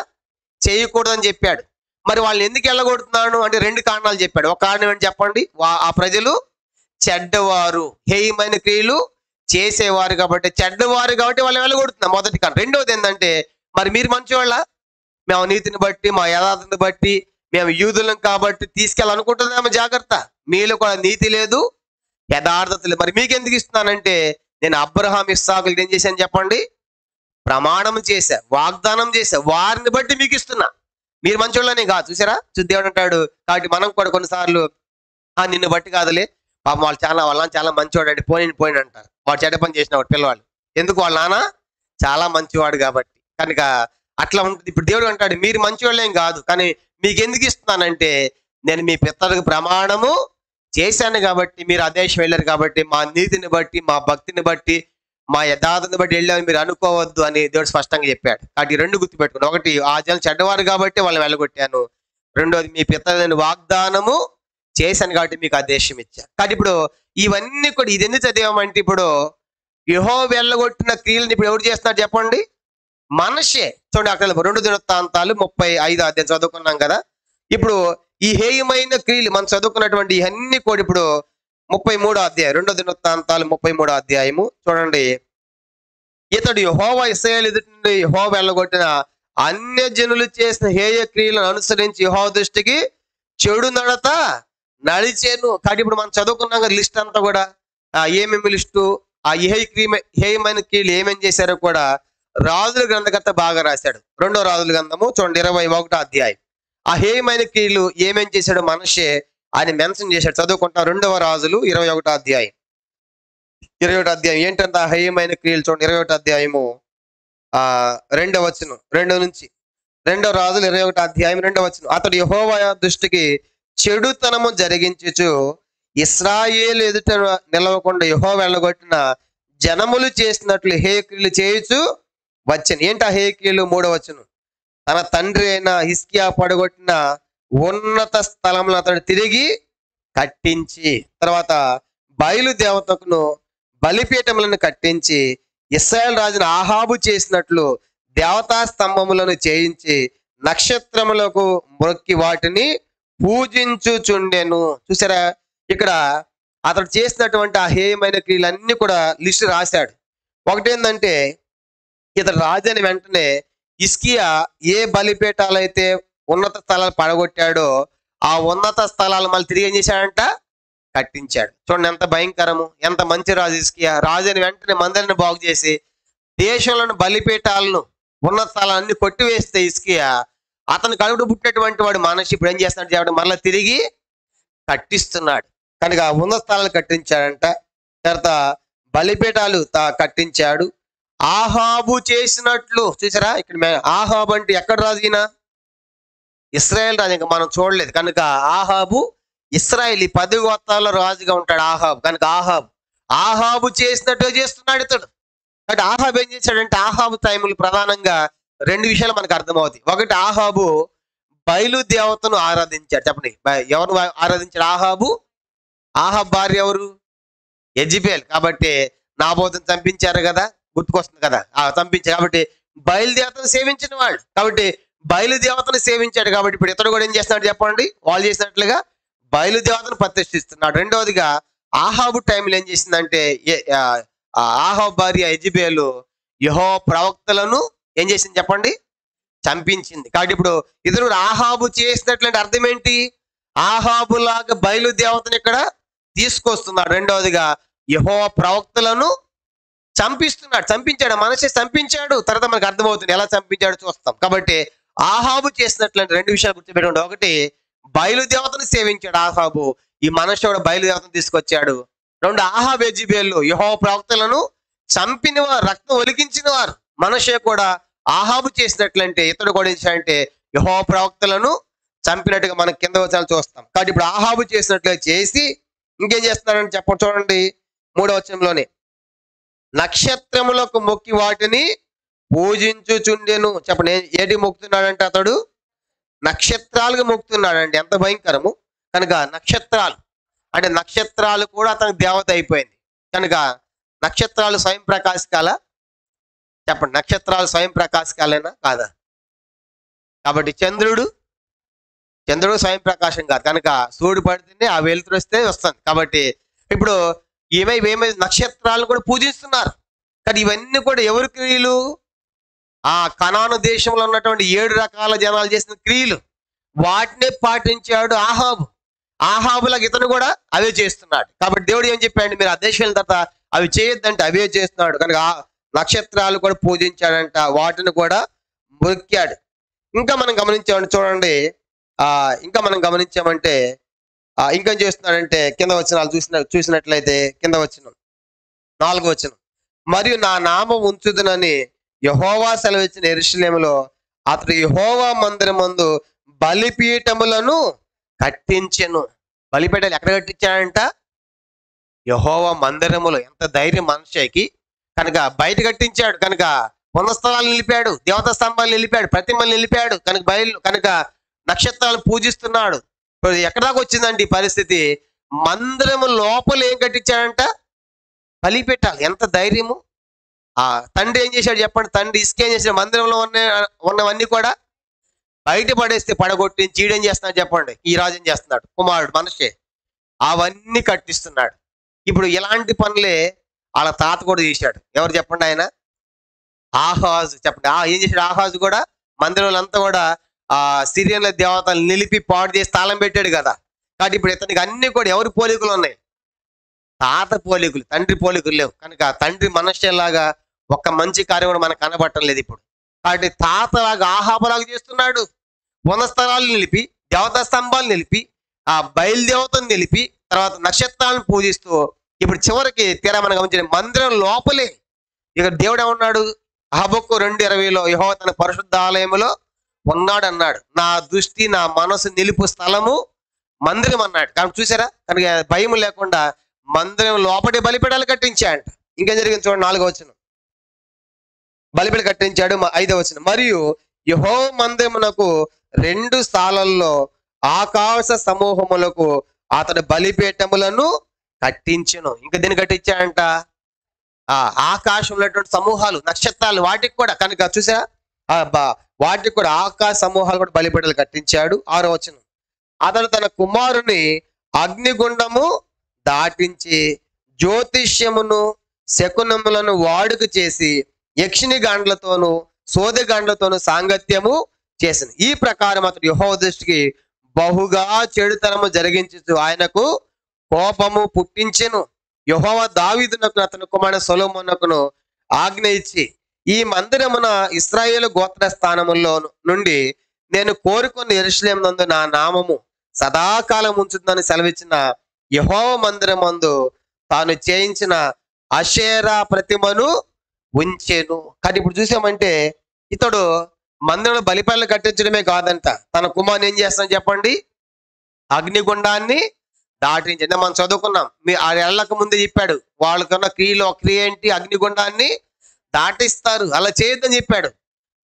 చేయకూడదు అని చెప్పాడు. మరి వాళ్ళని ఎందుకు వెళ్ళగొడుతున్నాను అంటే 2 కారణాలు చెప్పాడు. ఒక కారణం ఏంటి చెప్పండి, ఆ ప్రజలు చెడ్డవారు, హేయమైన క్రియలు చేసేవారు కాబట్టి, చెడ్డవారు కాబట్టి వాళ్ళు వెళ్ళగొడుతున్నారు, మొదటి కారణం. రెండవది ఏంటంటే, మరి మీరు మంచివాళ్ళ, మేము నీతిని బట్టి మా యథార్థతను బట్టి మేము యూదులం కాబట్టి తీసుకెళ్ళాలనుకుంటున్నాము, జాగ్రత్త, మీలో కూడా నీతి లేదు యథార్థత లేదు. మరి మీకు ఎందుకు ఇస్తున్నానంటే, నేను అబ్రహాము ఇస్సాకులు ఏం చేశాను చెప్పండి, ప్రమాణం చేశా, వాగ్దానం చేశా, వారిని బట్టి మీకు ఇస్తున్నా, మీరు మంచోళ్ళని కాదు. చూసారా, దేవుడు అంటాడు. కాబట్టి మనం కూడా కొన్నిసార్లు నిన్ను బట్టి కాదులే, పాపం వాళ్ళు చాలా మంచివాడు అండి, పోయిన అంటారు. వాడు చెడ్డ పని చేసిన వాడు పిల్లవాళ్ళు, ఎందుకు వాళ్ళ నాన్న చాలా మంచివాడు కాబట్టి. కనుక అట్లా ఉంటుంది. ఇప్పుడు దేవుడు అంటాడు, మీరు మంచివాళ్ళేం కాదు, కానీ మీకు ఎందుకు ఇస్తున్నానంటే, నేను మీ పితరులకు ప్రమాణము చేశాను కాబట్టి మీరు ఆ దేశం వెళ్ళారు కాబట్టి, మా నీతిని బట్టి మా భక్తిని బట్టి మా యథార్థతను బట్టి వెళ్ళామని మీరు అనుకోవద్దు అని దేవుడు స్పష్టంగా చెప్పాడు. కాబట్టి 2 గుర్తుపెట్టుకుని, ఒకటి ఆ జనం చెడ్డవారు కాబట్టి వాళ్ళని వెళ్ళగొట్టాను, రెండోది మీ పితరులను వాగ్దానము చేశాను కాబట్టి మీకు ఆ దేశం ఇచ్చాను. కాబట్టి ఇప్పుడు ఇవన్నీ కూడా ఇది ఎందుకు చదివామంటే, ఇప్పుడు యెహోవా వెళ్ళగొట్టిన క్రియలను ఇప్పుడు ఎవరు చేస్తున్నారు చెప్పండి, మనషే. చూడండి అక్కడ 2 దినవృత్తాంతాలు 35వ అధ్యాయం చదువుకున్నాం కదా. ఇప్పుడు ఈ హేయమైన క్రియలు మనం చదువుకున్నటువంటి ఇవన్నీ కూడా ఇప్పుడు 33వ అధ్యాయం, 2 దినవృత్తాంతాలు 33వ అధ్యాయము చూడండి. ఇతడు యెహోవా ఇశ్రాయేలు ఎదుటి నుండి యెహోవా వెళ్ళగొట్టిన అన్యజనులు చేసిన హేయ క్రియలను అనుసరించి యెహోవా దృష్టికి చెడు నడత నడిచేను. కాబట్టి ఇప్పుడు మనం చదువుకున్నాం కదా లిస్ట్ అంతా కూడా, ఏమేమి లిస్టు, ఆ హేయమైన క్రియలు ఏమేమి చేశారో కూడా రాజుల గ్రంథకర్త బాగా రాశాడు. 2వ రాజుల గ్రంథము చూడండి 21వ అధ్యాయం. ఆ హేయమైన క్రియలు ఏమేం చేశాడు మనషే ఆయన మెన్షన్ చేశాడు. చదువుకుంటాం 2వ రాజులు 21వ అధ్యాయం. 21వ అధ్యాయం ఏంటంటే ఆ హేయమైన క్రియలు చూడండి 21వ అధ్యాయము 2వ వచనం, 2 నుంచి 2వ రాజులు 21వ అధ్యాయం 2వ వచనం. అతడు యెహోవా దృష్టికి చెడుతనము జరిగించుచు ఇశ్రాయేలు ఎదుట నిలవకుండా యెహోవా వెళ్ళగొట్టిన జనములు చేసినట్లు హేయక్రియలు చేయుచు వచ్చాను. ఏంటి ఆ హేయక్రియలు? 3వ వచనం. తన తండ్రి అయిన హిజ్కియా పడగొట్టిన ఉన్నత స్థలంలో అతడు తిరిగి కట్టించి, తర్వాత బయలు దేవతకును బలిపీఠములను కట్టించి ఇశ్రాయేలు రాజును ఆహాబు చేసినట్లు దేవతా స్తంభములను చేయించి నక్షత్రములకు మొక్కి వాటిని పూజించుచుండెను. చూసారా, ఇక్కడ అతడు చేసినటువంటి ఆ హేయమైన క్రియలన్నీ కూడా లిస్టు రాశాడు. ఒకటేంటంటే, ఇతడు రాజని వెంటనే హిజ్కియా ఏ బలిపీఠాలైతే ఉన్నత స్థలాలు పడగొట్టాడో ఆ ఉన్నత స్థలాలు మళ్ళీ తిరిగి ఏం చేశాడంట, కట్టించాడు. చూడండి ఎంత భయంకరము, ఎంత మంచి రాజు హిజ్కియా. రాజుని వెంటనే మందిరాన్ని బాగు చేసి దేశంలోని బలిపీఠాలను ఉన్నత స్థలాన్ని కొట్టివేస్తే హిజ్కియా, అతను కడుపు పుట్టినటువంటి వాడు మనషి ఇప్పుడు ఏం చేస్తున్నాడు చెప్పండి, మళ్ళీ తిరిగి కట్టిస్తున్నాడు. కనుక ఉన్నత స్థలాలు కట్టించాడంట, తర్వాత బలిపీఠాలు కట్టించాడు. ఆహాబు చేసినట్లు, చూసారా ఇక్కడ ఆహాబు అంటే ఎక్కడ రాజు ఈయన? ఇశ్రాయేల్ రాజు. ఇంకా మనం చూడలేదు కనుక ఆహాబు ఇశ్రాయేల్ 10 గోత్రాల్లో రాజుగా ఉంటాడు ఆహాబు. కనుక ఆహాబు చేసినట్టు చేస్తున్నాడు ఇతడు. కాబట్టి ఆహాబు ఏం చేశాడంటే, ఆహాబు టైములు ప్రధానంగా రెండు విషయాలు మనకు అర్థమవుతాయి. ఒకటి, ఆహాబు బయలుదేవతను ఆరాధించాడు. చెప్పండి, ఎవరు ఆరాధించాడు? ఆహాబు. ఆహాబు భార్య ఎవరు? యెజెబెల్. కాబట్టి నాబోతును చంపించారు కదా, గుర్తుకొస్తుంది కదా, చంపించారు. కాబట్టి బయలుదేవతను సేవించిన వాడు. కాబట్టి బయలుదేవతను సేవించాడు. కాబట్టి ఇప్పుడు ఇతడు కూడా ఏం చేస్తున్నాడు చెప్పండి? వాళ్ళు చేసినట్లుగా బయలుదేవతను ప్రతిష్ఠిస్తున్నాడు. రెండవదిగా ఆహాబు టైంలో ఏం చేసిందంటే, ఆహాబు భార్య యెజెబెలు యెహోవా ప్రవక్తలను ఏం చేసింది చెప్పండి? చంపించింది. కాబట్టి ఇప్పుడు ఇతడు ఆహాబు చేసినట్లంటే అర్థం ఏంటి? ఆహాబు లాగా బయలుదేవతను ఇక్కడ తీసుకొస్తున్నాడు. రెండవదిగా యెహోవా ప్రవక్తలను చంపించాడు. మనిషి చంపించాడు. తర్వాత మనకు అర్థమవుతుంది ఎలా చంపించాడో చూస్తాం. కాబట్టి ఆహాబు చేసినట్లంటే రెండు విషయాలు గుర్తుపెట్టుకోండి. ఒకటి, బయలుదేవతను సేవించాడు ఆహాబు. ఈ మనిషి కూడా బయలుదేవతను తీసుకొచ్చాడు. రెండు, ఆహాబు యెజెబెలు యెహోవా ప్రవక్తలను చంపిన వారు, రక్తం ఒలికించిన వారు. మనిషి కూడా ఆహాబు చేసినట్లంటే ఇతడు కూడా ఏంటంటే యెహోవా ప్రవక్తలను చంపినట్టుగా మనం కింద వచనాలు చూస్తాం. కాబట్టి ఇప్పుడు ఆహాబు చేసినట్లుగా చేసి ఇంకేం చేస్తున్నాడని చెప్పండి, చూడండి 3వ వచనంలోనే. నక్షత్రములకు మొక్కి వాటిని పూజించుచుండెను. చెప్పండి, ఏటి మొక్కుతున్నాడంటే అతడు? నక్షత్రాలకు మొక్కుతున్నాడండి. ఎంత భయంకరము! కనుక నక్షత్రాలు అంటే నక్షత్రాలు కూడా అతనికి దేవత అయిపోయింది. కనుక నక్షత్రాలు స్వయం ప్రకాశకాల? చెప్పండి, నక్షత్రాలు స్వయం ప్రకాశకాలేనా కాదా? కాబట్టి చంద్రుడు స్వయం ప్రకాశం కాదు. కనుక సూర్యుడు పడితేనే ఆ వెలుతురు వస్తుంది. కాబట్టి ఇప్పుడు ఏమై నక్షత్రాలను కూడా పూజిస్తున్నారు. కానీ ఇవన్నీ కూడా ఎవరి క్రియలు? ఆ కనాను దేశంలో ఉన్నటువంటి 7 రకాల జనాలు చేసిన క్రియలు. వాటినే పాటించాడు ఆహాబు. ఆహాబులకు ఇతను కూడా అవే చేస్తున్నాడు. కాబట్టి దేవుడు ఏం చెప్పాడు? మీరు ఆ దేశం వెళ్ళిన తర్వాత అవి చేయొద్దంటే అవే చేస్తున్నాడు. కనుక నక్షత్రాలు కూడా పూజించాడంట, వాటిని కూడా మొక్కాడు. ఇంకా మనం గమనించామంటే చూడండి, ఇంకా మనం గమనించామంటే ఇంకేం చేస్తున్నాడంటే కింద వచనాలు చూసినట్లయితే కింద వచనం 4వ వచనం. మరియు నా నామం ఉంచుదునని యెహోవా సెలవిచ్చిన యెరూషలేములో అతడు యెహోవా మందిరమందు బలిపీఠములను కట్టించెను. బలిపీఠాలు ఎక్కడ కట్టించాడంట? యెహోవా మందిరములో. ఎంత ధైర్యం మనిషికి! కనుక బయట కట్టించాడు. కనుక పునఃస్థలాలు నిలిపాడు, దేవతా స్తంభాలు నిలిపాడు, ప్రతిమలు నిలిపాడు. కనుక నక్షత్రాలు పూజిస్తున్నాడు. ఇప్పుడు ఎక్కడ దాకా వచ్చిందండి ఈ పరిస్థితి? మందిరము లోపల ఏం కట్టించాడంట? బలిపీఠాలు. ఎంత ధైర్యము! తండ్రి ఏం చేశాడు చెప్పండి? తండ్రి ఇసుకేం చేశాడు? మందిరంలో ఉన్నవన్నీ కూడా బయట పడేస్తే పడగొట్టి చీడేం చేస్తున్నాడు చెప్పండి? ఈ రాజు ఏం చేస్తున్నాడు? కుమారుడు మనిషి అవన్నీ కట్టిస్తున్నాడు. ఇప్పుడు ఇలాంటి పనులే వాళ్ళ తాత కూడా చేశాడు. ఎవరు చెప్పండి? ఆయన ఆహాజు. చెప్పండి, ఏం చేశాడు? ఆహాజు కూడా మందిరంలో అంతా కూడా సిరియన్ల దేవతలు నిలిపి పాడు చేసి తాళం పెట్టాడు కదా. కాబట్టి ఇప్పుడు ఇతనికి అన్ని కూడా ఎవరి పోలికలు ఉన్నాయి? తాత పోలికలు, తండ్రి పోలికలు లేవు. కనుక తండ్రి మనుష్యలాగా ఒక్క మంచి కార్యం కూడా మనకు కనబడటం లేదు ఇప్పుడు. కాబట్టి తాతలాగా ఆహాబలాగా చేస్తున్నాడు. పునఃస్థలాలు నిలిపి, దేవతా స్తంభాలు నిలిపి, ఆ బయలుదేవతను నిలిపి, తర్వాత నక్షత్రాలను పూజిస్తూ ఇప్పుడు చివరికి తీరా మనం గమనించే మందిరం లోపలే ఇక్కడ దేవుడు ఏమన్నాడు? హబక్కు 2:20లో యెహోవా తన పరిశుద్ధ ఆలయములో ఉన్నాడు అన్నాడు. నా దృష్టి, నా మనసు నిలుపు స్థలము మందిరం అన్నాడు. కాబట్టి చూసారా? కనుక భయం లేకుండా మందిరం లోపటి బలిపీఠాలు కట్టించాడంట. ఇంకేం జరిగింది చూడండి 4వ వచనం. బలిపీఠాలు కట్టించాడు. 5వ వచనం. మరియు యెహోవా మందిరమునకు 2 స్థలాల్లో ఆకాశ సమూహములకు అతడు బలిపీఠములను కట్టించెను. ఇంకా దీన్ని కట్టించాడంట ఆకాశంలో ఉన్నటువంటి సమూహాలు, నక్షత్రాలు, వాటికి కూడా. కనుక చూసారా? వాటికి కూడా ఆకాశ సమూహాలు కూడా బలిపీఠాలు కట్టించాడు. 6వ వచనం. అతడు తన కుమారుని అగ్నిగుండము దాటించి జ్యోతిష్యమును శకునములను వాడుక చేసి యక్షిణి గాండ్లతోనూ సోదె గాండ్లతోనూ సాంగత్యము చేసింది. ఈ ప్రకారం అతడు యెహోవా దృష్టికి బహుగా చెడుతనము జరిగించు ఆయనకు కోపము పుట్టించెను. యెహోవా దావీదునకు అతని కుమారుడు సొలొమోనుకును ఆజ్ఞ ఇచ్చి, ఈ మందిరమున ఇశ్రాయేలు గోత్ర స్థానములో నుండి నేను కోరుకున్న యెరూషలేము నందు నా నామము సదాకాలం ఉంచుతుందని సెలవిచ్చిన యెహోవా మందిరమందు తాను చేయించిన అషేరా ప్రతిమను ఉంచెను. కానీ ఇప్పుడు చూసామంటే ఇతడు మందిరంలో బలిపీఠాలు కట్టించడమే కాదంట, తన కుమారుని ఏం చేస్తానని చెప్పండి? అగ్నిగుండాన్ని దాటించి మనం చదువుకున్నాం. ఆ వెళ్ళక ముందే చెప్పాడు, వాళ్ళకున్న క్రియలో ఒక క్రియ ఏంటి? అగ్నిగుండాన్ని దాటిస్తారు, అలా చేయొద్దని చెప్పాడు.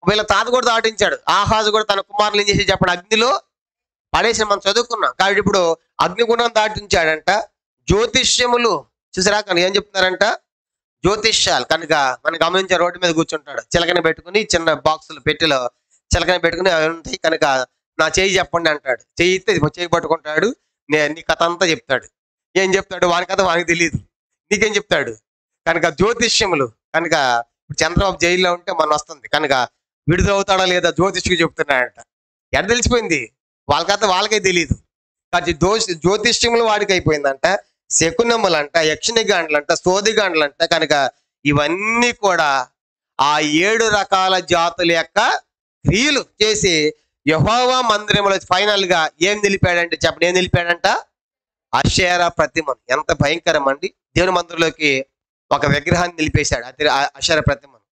వీళ్ళ తాత కూడా దాటించాడు. ఆహాజు కూడా తన కుమారులు ఏం చేసి చెప్పాడు? అగ్నిలో పడేసి మనం చదువుకున్నాం. కాబట్టి ఇప్పుడు అగ్నిగుండం దాటించాడంట. జ్యోతిష్యములు చూసారా కానీ ఏం చెప్తున్నారంట? జ్యోతిష్యాలు కనుక మనం గమనించే రోడ్డు మీద కూర్చుంటాడు, చిలకని పెట్టుకుని, చిన్న బాక్సులు పెట్టిలో చిలకని పెట్టుకుని అవి ఉంటాయి కనుక, నా చేయి చెప్పండి అంటాడు. చేయి ఇస్తే చేయి పట్టుకుంటాడు, నీ కథ అంతా చెప్తాడు. ఏం చెప్తాడు? వాని కథ వానికి తెలియదు, నీకేం చెప్తాడు? కనుక జ్యోతిష్యములు కనుక ఇప్పుడు చంద్రబాబు జైల్లో ఉంటే మన వస్తుంది కనుక విడుదలవుతాడా లేదా జ్యోతిష్కి చెప్తున్నాడంట. ఎక్కడ తెలిసిపోయింది? వాళ్ళ కథ వాళ్ళకే తెలియదు. కాబట్టి జ్యోతిష్యములు వాడికి అయిపోయిందంట, శకునములంట, యక్షినిగాండ్లంట, సోదిగాండ్లంట. కనుక ఇవన్నీ కూడా ఆ 7 రకాల జాతుల యొక్క క్రియలు చేసి యెహోవా మందిరంలో ఫైనల్ గా ఏం నిలిపాడంటే చెప్పండి, ఏం నిలిపాడంట? అషేరా ప్రతిమను. ఎంత భయంకరం అండి! దేవుని మందిరంలోకి ఒక విగ్రహాన్ని నిలిపేశాడు, అది అషేరా ప్రతిమను.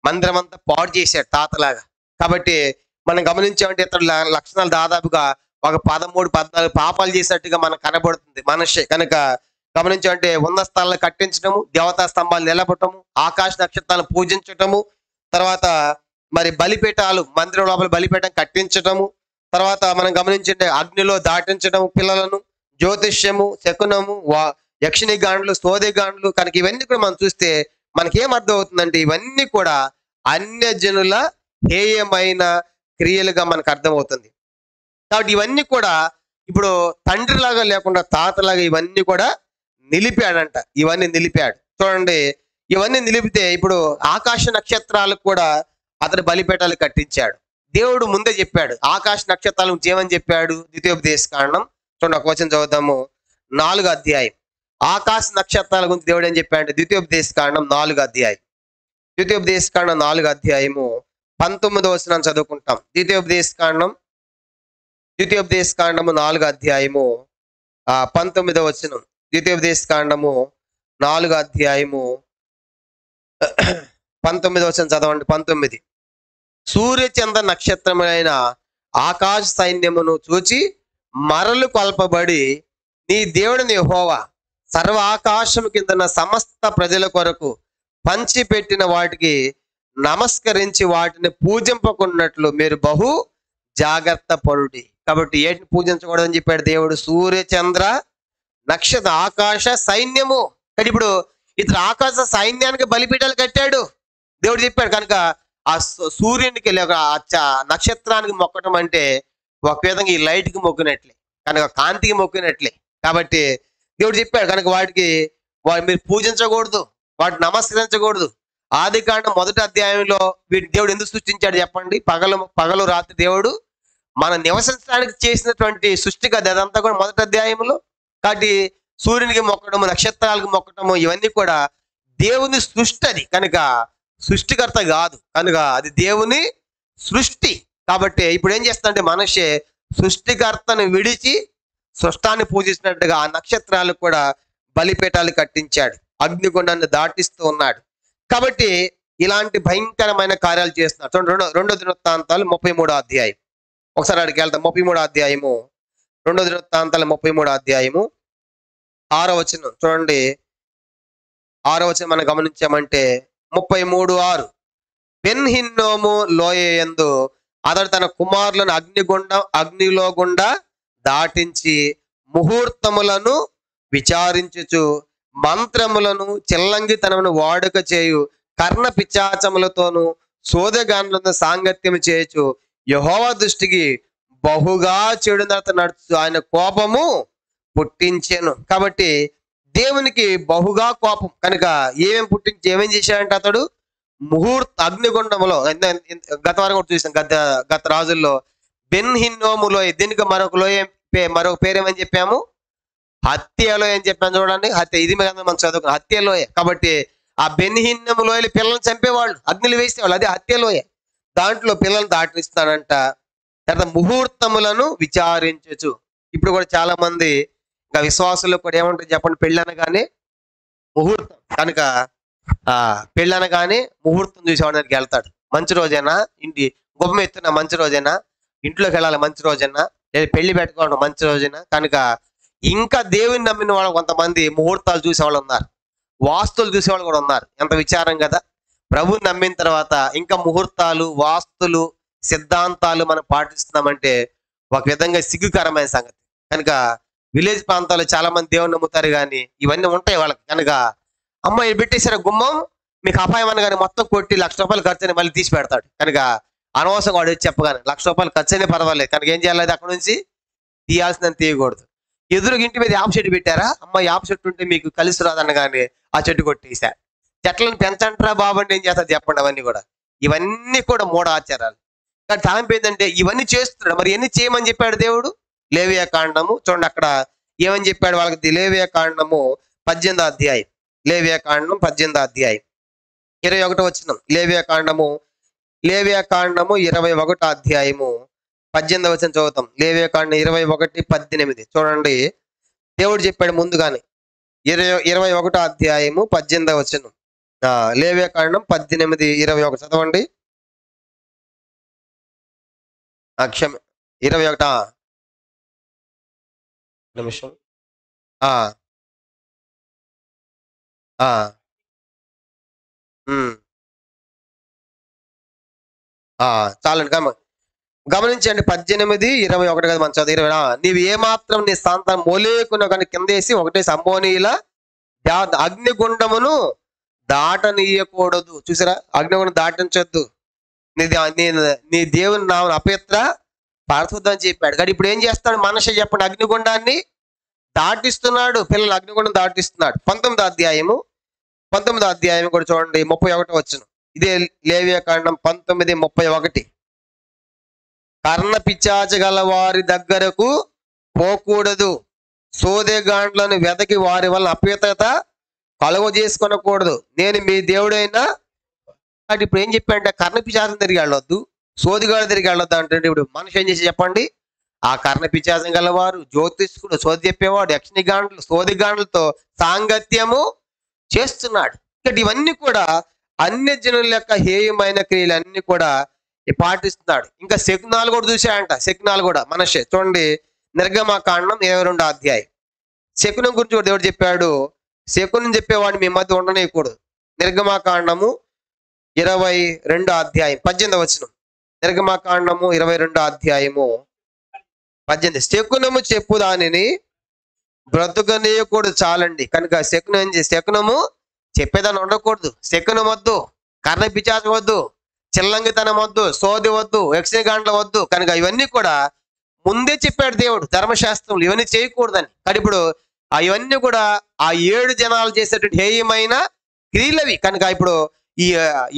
మందిరం అంతా పాడు చేశాడు తాతలాగా. కాబట్టి మనం గమనించామంటే ఇతడు లక్షణాలు దాదాపుగా ఒక 13, 14 పాపాలు చేసినట్టుగా మనకు కనబడుతుంది మనిషి. కనుక గమనించామంటే ఉన్న స్థలాలను కట్టించడము, దేవతా స్తంభాలు నిలబడటము, ఆకాశ నక్షత్రాలను పూజించటము, తర్వాత మరి బలిపీఠాలు, మందిరం లోపల బలిపీఠం కట్టించటము, తర్వాత మనం గమనించంటే అగ్నిలో దాటించడం పిల్లలను, జ్యోతిష్యము, శకునము, యక్షిణి గాండ్లు, సోది గాండ్లు. కనుక ఇవన్నీ కూడా మనం చూస్తే మనకేం అర్థం అవుతుందంటే ఇవన్నీ కూడా అన్యజనుల హేయమైన క్రియలుగా మనకు అర్థమవుతుంది. కాబట్టి ఇవన్నీ కూడా ఇప్పుడు తండ్రిలాగా లేకుండా తాతలాగా ఇవన్నీ కూడా నిలిపాడంట. ఇవన్నీ నిలిపాడు. చూడండి, ఇవన్నీ నిలిపితే ఇప్పుడు ఆకాశ నక్షత్రాలకు కూడా అతను బలిపీఠాలు కట్టించాడు. దేవుడు ముందే చెప్పాడు ఆకాశ నక్షత్రాలను చేయమని చెప్పాడు. ద్వితీయోపదేశకాండం చూడండి, ఒక వచనం చదువుతాము. 4వ అధ్యాయం ఆకాశ నక్షత్రాల గురించి దేవుడు ఏం చెప్పాడు? ద్వితీయోపదేశకాండం 4వ అధ్యాయం. ద్వితీయోపదేశకాండం 4వ అధ్యాయము 19వ వచనం చదువుకుంటాం. ద్వితీయోపదేశకాండము 4వ అధ్యాయము 19వ వచనం. ద్వితీయోపదేశకాండము 4వ అధ్యాయము 19వ వచనం చదవండి. 19. సూర్యచంద్ర నక్షత్రములైన ఆకాశ సైన్యమును చూచి మరలు కొల్పబడి నీ దేవుడిని యెహోవా సర్వ ఆకాశము కిందన సమస్త ప్రజల కొరకు పంచిపెట్టిన వాటికి నమస్కరించి వాటిని పూజింపకున్నట్లు మీరు బహు జాగ్రత్త పడుడి. కాబట్టి ఏంటిని పూజించకూడదని చెప్పాడు దేవుడు? సూర్యచంద్ర నక్షత్ర ఆకాశ సైన్యము. కానీ ఇప్పుడు ఇతను ఆకాశ సైన్యానికి బలిపీఠాలు కట్టాడు దేవుడు చెప్పాడు. కనుక ఆ సూర్యునికి నక్షత్రానికి మొక్కటం అంటే ఒక విధంగా ఈ లైట్కి మొక్కినట్లే, కనుక కాంతికి మొక్కినట్లే. కాబట్టి దేవుడు చెప్పాడు కనుక వాటికి మీరు పూజించకూడదు, వాటిని నమస్కరించకూడదు. ఆదికాండం 1వ అధ్యాయంలో వీటి దేవుడు ఎందుకు సృష్టించాడు చెప్పండి? పగలు రాత్రి దేవుడు మన నివసించడానికి చేసినటువంటి సృష్టి కదా అదంతా కూడా 1వ అధ్యాయంలో. కాబట్టి సూర్యునికి మొక్కడము, నక్షత్రాలకు మొక్కటము ఇవన్నీ కూడా దేవుని సృష్టి. అది కనుక సృష్టికర్త కాదు, కనుక అది దేవుని సృష్టి. కాబట్టి ఇప్పుడు ఏం చేస్తాడంటే మనిషి సృష్టికర్తను విడిచి సృష్టాన్ని పూజించినట్టుగా ఆ నక్షత్రాలకు కూడా బలిపీఠాలు కట్టించాడు, అగ్నిగుండాన్ని దాటిస్తూ ఉన్నాడు. కాబట్టి ఇలాంటి భయంకరమైన కార్యాలు చేస్తున్నాడు. చూడండి, 2వ దినవృత్తాంతాలు 33వ అధ్యాయం. ఒకసారి అడిగి వెళ్తాం. 33వ అధ్యాయము, 2వ దినవృత్తాంతాలు 33వ అధ్యాయము 6వ వచనం చూడండి. 6వ వచనం మనం గమనించామంటే 33:6 బెన్ హిన్నోము లోయయందు అతడు తన కుమారులను అగ్నిలో గుండా దాటించి ముహూర్తములను విచారించుచు మంత్రములను చిల్లంగితనమును వాడుక చేయు కర్ణ పిచాచములతోనూ సోదగానులతో సాంగత్యం చేయొచ్చు యెహోవా దృష్టికి బహుగా చెడు నడుచు ఆయన కోపము పుట్టించెను. కాబట్టి దేవునికి బహుగా కోపం కనుక ఏమేం చేశాడంటే అతడు అగ్నిగుండములో గత వారం కూడా చూసాం, గత రాజుల్లో బెన్ హిన్నోము లోయ, దీనికి మరొక పేరు ఏమని చెప్పాము? హత్యలోయ అని చెప్పాను. చూడండి, హత్య ఇది మనం చదువుకున్నాం, హత్యలోయ. కాబట్టి ఆ బెన్ హిన్నోము లోయలు పిల్లల్ని చంపేవాళ్ళు, అగ్నిలు వేసేవాళ్ళు, అదే హత్యలోయ. దాంట్లో పిల్లల్ని దాటిస్తాడంట. తర్వాత ముహూర్తములను విచారించచ్చు. ఇప్పుడు కూడా చాలా మంది ఇంకా విశ్వాసులు కూడా ఏమంటారు చెప్పండి? పెళ్ళనగానే ముహూర్తం కనుక పెళ్ళనగానే ముహూర్తం చూసేవాడికి వెళ్తాడు. మంచి రోజైనా, ఇంటి గొప్ప ఎత్తున మంచి రోజైనా, ఇంట్లోకి వెళ్ళాలి మంచి రోజైనా, లేదా పెళ్లి పెట్టుకోవడం మంచి రోజైనా. కనుక ఇంకా దేవుని నమ్మిన వాళ్ళు కొంతమంది ముహూర్తాలు చూసేవాళ్ళు ఉన్నారు, వాస్తులు చూసేవాళ్ళు కూడా ఉన్నారు. ఎంత విచారం కదా! ప్రభుని నమ్మిన తర్వాత ఇంకా ముహూర్తాలు, వాస్తులు, సిద్ధాంతాలు మనం పాటిస్తున్నామంటే ఒక విధంగా సిగ్గుకరమైన సంగతి. కనుక విలేజ్ ప్రాంతాల్లో చాలా మంది దేవుని నమ్ముతారు, కానీ ఇవన్నీ ఉంటాయి వాళ్ళకి. కనుక అమ్మ ఇది పెట్టేసారు గుమ్మం, మీకు అపాయం అని కానీ మొత్తం కొట్టి ₹1,00,000 ఖర్చు అని మళ్ళీ తీసి పెడతాడు. కనుక అనవసరం వాడు వచ్చి చెప్పగానే ₹1,00,000 ఖర్చు అయినా పర్వాలేదు, కనుక ఏం చేయాలి, అక్కడ నుంచి తీయాల్సిందని తీయకూడదు. ఎదురు ఇంటి మీద యాప చెట్టు పెట్టారా, అమ్మ యాప చెట్టు ఉంటే మీకు కలిసి రాదనగానే ఆ చెట్టు కొట్టేసా. చెట్లను పెంచంటారా బాబు అంటే ఏం చేస్తారు చెప్పండి. అవన్నీ కూడా ఇవన్నీ కూడా మూఢ ఆచారాలు. కానీ తలంపు ఏంటంటే ఇవన్నీ చేస్తున్నాడు. మరి ఎన్ని చేయమని చెప్పాడు దేవుడు? లేవియా కాండము చూడండి, అక్కడ ఏమని చెప్పాడు వాళ్ళకి. లేవియా కాండము 18వ అధ్యాయం, లేవియా కాండం 18వ అధ్యాయం 21వ వచనం. లేవియా కాండము 21వ అధ్యాయము 18వ వచనం చదువుతాం. లేవియా కాండం 21:18 చూడండి. దేవుడు చెప్పాడు ముందుగానే 21వ అధ్యాయము 18వ వచనం. లేవియా కాండం 18:21 చదవండి. 21 నిమిషం. ఆ ఆ ఉమ్, చాలండి. గమనించండి 18:21 కదా మన చదువు. 20 నీవు ఏమాత్రం నీ సంతానం మోలేకున్న కానీ కిందేసి ఒకటే సంబోనీయుల అగ్నిగుండమును దాటనీయకూడదు. చూసారా, అగ్నిగుండం దాటించొద్దు. నీ దేవుని నామం అపవిత్ర పరచొద్దని చెప్పాడు. కానీ ఇప్పుడు ఏం చేస్తాడు మనిషి చెప్పండి? అగ్నిగుండాన్ని దాటిస్తున్నాడు, పిల్లలు అగ్నిగుండం దాటిస్తున్నాడు. 19వ అధ్యాయం కూడా చూడండి, 31వ వచనం. ఇదే లేవియా కాండం 19:31. కర్ణ పిచాచ గల వారి దగ్గరకు పోకూడదు, సోదెగాండ్లను వెతకి వారి వల్ల అపవిత్రత కలుగ చేసుకొనకూడదు, నేను మీ దేవుడైనా. ఇప్పుడు ఏం చెప్పాడంటే కర్ణ పిచాచం తిరిగి వెళ్ళొద్దు, సోదిగాడు తిరిగి వెళ్ళొద్దు అంటే ఇప్పుడు మనిషి ఏం చేసి చెప్పండి? ఆ కర్ణ పిచాచం గలవారు, జ్యోతిష్కుడు, సోది చెప్పేవాడు, యక్షినిగాండ్లు, సోదిగాండ్లతో సాంగత్యము చేస్తున్నాడు. ఇక్కడ ఇవన్నీ కూడా అన్య జనుల యొక్క హేయమైన క్రియలన్నీ కూడా పాటిస్తున్నాడు. ఇంకా శకునాలు కూడా చూశాడంట. శకునాలు కూడా మనిషి చూడండి, నిర్గమకాండం 22వ అధ్యాయం. శకునం గురించి కూడా దేవుడు చెప్పాడు, శకునం చెప్పేవాడిని మీ మధ్య ఉండనేయకూడదు. నిర్గమకాండము 22వ అధ్యాయం 18వ వచనం. నిర్గమకాండము 22వ అధ్యాయము 18. శకునము చెప్పు దానిని బ్రతుకనీయకూడదు చాలండి. కనుక శకునము చెప్పేదాన్ని ఉండకూడదు. శకునం వద్దు, కర్ణ పిచాచం వద్దు, చిల్లంగితనం వద్దు, సోది వద్దు, యక్షగాండ్ల వద్దు. కనుక ఇవన్నీ కూడా ముందే చెప్పాడు దేవుడు ధర్మశాస్త్రంలో, ఇవన్నీ చేయకూడదని. కానీ ఇప్పుడు ఇవన్నీ కూడా ఆ 7 జనాలు చేసేటువంటి హేయమైన క్రియలవి. కనుక ఇప్పుడు ఈ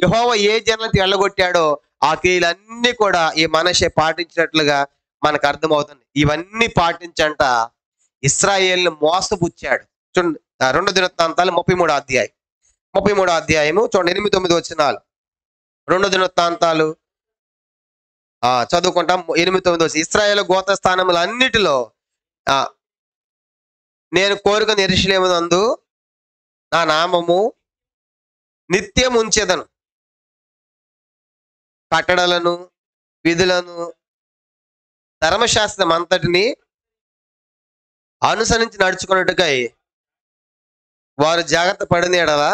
యెహోవా ఏ జనాలకి వెళ్ళగొట్టాడో ఆ క్రియలన్నీ కూడా ఈ మనిషి పాటించినట్లుగా మనకు అర్థమవుతుంది. ఇవన్నీ పాటించంట ఇశ్రాయేలును మోసపుచ్చాడు. చూడండి 2 దినవృత్తాంతాలు 33వ అధ్యాయం 33వ అధ్యాయము చూడండి 8-9 వచనాలు. 2 దినవృత్తాంతాలు చదువుకుంటాం. 8-9 ఇశ్రాయేలు గోత్ర స్థానములు అన్నిటిలో నేను కోరుకుని యెరూషలేమునందు నా నామము నిత్యం ఉంచెదను, కట్టడలను, విధులను, ధర్మశాస్త్రం అంతటిని అనుసరించి నడుచుకున్నట్టుకై వారు జాగ్రత్త పడిన ఎడల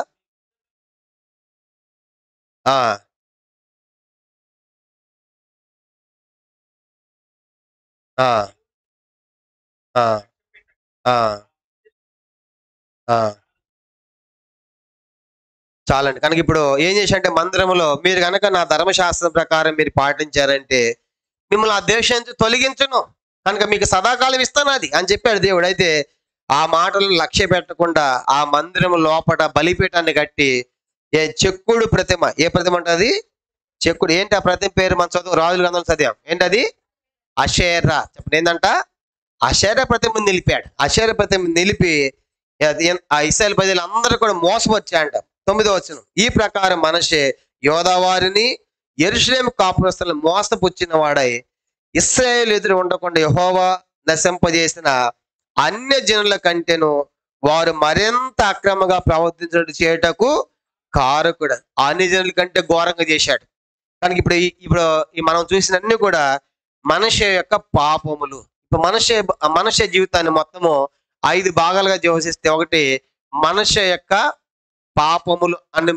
చాలండి. కనుక ఇప్పుడు ఏం చేశారంటే మందిరంలో మీరు కనుక నా ధర్మశాస్త్రం ప్రకారం మీరు పాటించారంటే మిమ్మల్ని ఆ దేశం నుంచి తొలగించను, కనుక మీకు సదాకాలం ఇస్తాను అది అని చెప్పాడు దేవుడు. అయితే ఆ మాటలను లక్ష్య పెట్టకుండా ఆ మందిరం లోపల బలిపీఠాన్ని కట్టి చెక్కుడు ప్రతిమ. ఏ ప్రతిమ అంటే చెక్కుడు. ఏంటి ఆ ప్రతిమ పేరు? మన చదువు రాజుల గ్రంథం చదివాం. ఏంటది? అషేరా. చెప్పండి ఏంటంట? అషేరా ప్రతిమ నిలిపాడు. అషేరా ప్రతిమ నిలిపి ఆ ఇశ్రాయేలు ప్రజలు అందరూ కూడా మోసపరిచాయంట. 9వ వచనం. ఈ ప్రకారం మనషే యోధా వారిని యెరూషలేము కాపురస్తులను మోసపుచ్చిన వాడై ఇశ్రాయేలు ఎదురు ఉండకుండా యెహోవా నశింపజేసిన అన్య జనుల కంటేను వారు మరింత అక్రమంగా ప్రవర్తించినట్టు చేయటకు కారకుడు. అన్య జనుల కంటే ఘోరంగా చేశాడు. కనుక ఇప్పుడు మనం చూసినన్ని కూడా మనిషి యొక్క పాపములు. ఇప్పుడు మనిషి జీవితాన్ని మొత్తము 5 భాగాలుగా విభజిస్తే, ఒకటి మనుష్య యొక్క పాపములు అని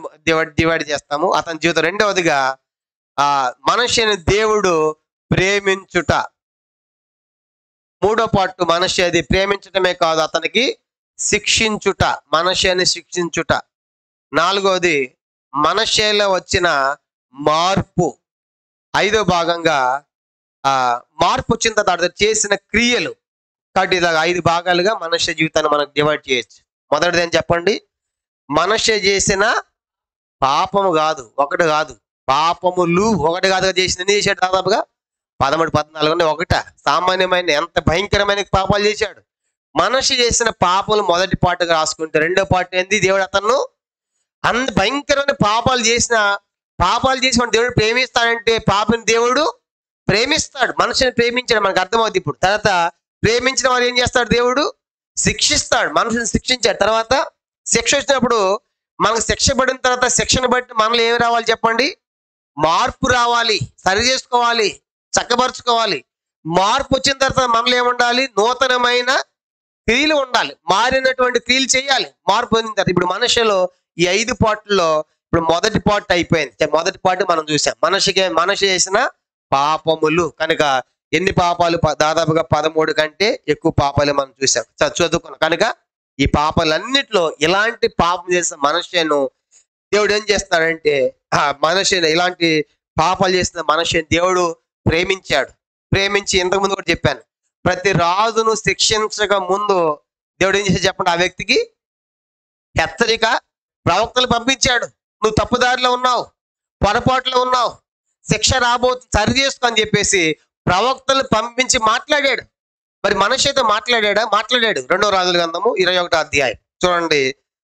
డివైడ్ చేస్తాము అతని జీవితం. రెండవదిగా మనుష్యని దేవుడు ప్రేమించుట. మూడో పార్ట్ మనుష్యది ప్రేమించటమే కాదు, అతనికి శిక్షించుట, మనుష్యని శిక్షించుట. నాలుగవది మనుష్యలో వచ్చిన మార్పు. ఐదో భాగంగా మార్పు వచ్చిన తర్వాత చేసిన క్రియలు. కాబట్టి ఇలాగ 5 భాగాలుగా మనుష్య జీవితాన్ని మనకు డివైడ్ చేయొచ్చు. మొదటిది ఏం చెప్పండి? మనుష్య చేసిన పాపము కాదు, ఒకటి కాదు, పాపములు ఒకటి కాదుగా చేసిన. ఎన్ని చేశాడు? దాదాపుగా 13, 14 ఒకట. సామాన్యమైన ఎంత భయంకరమైన పాపాలు చేశాడు. మనిషి చేసిన పాపలు మొదటి పాటగా రాసుకుంటే, రెండో పాట ఏంది? దేవుడు అతను అంత భయంకరమైన పాపాలు చేసి మన దేవుడు ప్రేమిస్తాడంటే, పాపని దేవుడు ప్రేమిస్తాడు, మనుషుని ప్రేమించాడు, మనకు అర్థమవుతుంది ఇప్పుడు. తర్వాత ప్రేమించిన వారు ఏం చేస్తాడు? దేవుడు శిక్షిస్తాడు, మనుషుని శిక్షించాడు. తర్వాత శిక్ష వచ్చినప్పుడు, మనకు శిక్ష పడిన తర్వాత శిక్షను బట్టి మనలో ఏమి రావాలి చెప్పండి? మార్పు రావాలి, సరి చేసుకోవాలి, చక్కబరుచుకోవాలి. మార్పు వచ్చిన తర్వాత మనలో ఏముండాలి? నూతనమైన క్రియలు ఉండాలి, మారినటువంటి క్రియలు చేయాలి. మార్పు పొందిన తర్వాత ఇప్పుడు మనుషులో ఈ 5 పార్ట్లలో ఇప్పుడు మొదటి పార్ట్ అయిపోయింది. మొదటి పార్ట్ మనం చూసాం, మనిషి చేసిన పాపములు. కనుక ఎన్ని పాపాలు? దాదాపుగా 13 కంటే ఎక్కువ పాపాలు మనం చూసాం, చదువుకున్నాం. కనుక ఈ పాపాలన్నిట్లో ఇలాంటి పాపం చేసిన మనుష్యను దేవుడు ఏం చేస్తాడంటే, మనుష్యను ఇలాంటి పాపాలు చేసిన మనుష్యను దేవుడు ప్రేమించాడు. ప్రేమించి ఇంతకుముందు కూడా చెప్పాను, ప్రతి రాజును శిక్షించక ముందు దేవుడు ఏం చేశాడు చెప్పండి? ఆ వ్యక్తికి హెచ్చరిక ప్రవక్తలు పంపించాడు. నువ్వు తప్పుదారిలో ఉన్నావు, పొరపాటులో ఉన్నావు, శిక్ష రాబోతుంది, సరి చేసుకో అని చెప్పేసి ప్రవక్తలు పంపించి మాట్లాడాడు. మరి మనిషి అయితే మాట్లాడాడా? మాట్లాడాడు. 2వ రాజుల గ్రంథము 21వ అధ్యాయం చూడండి.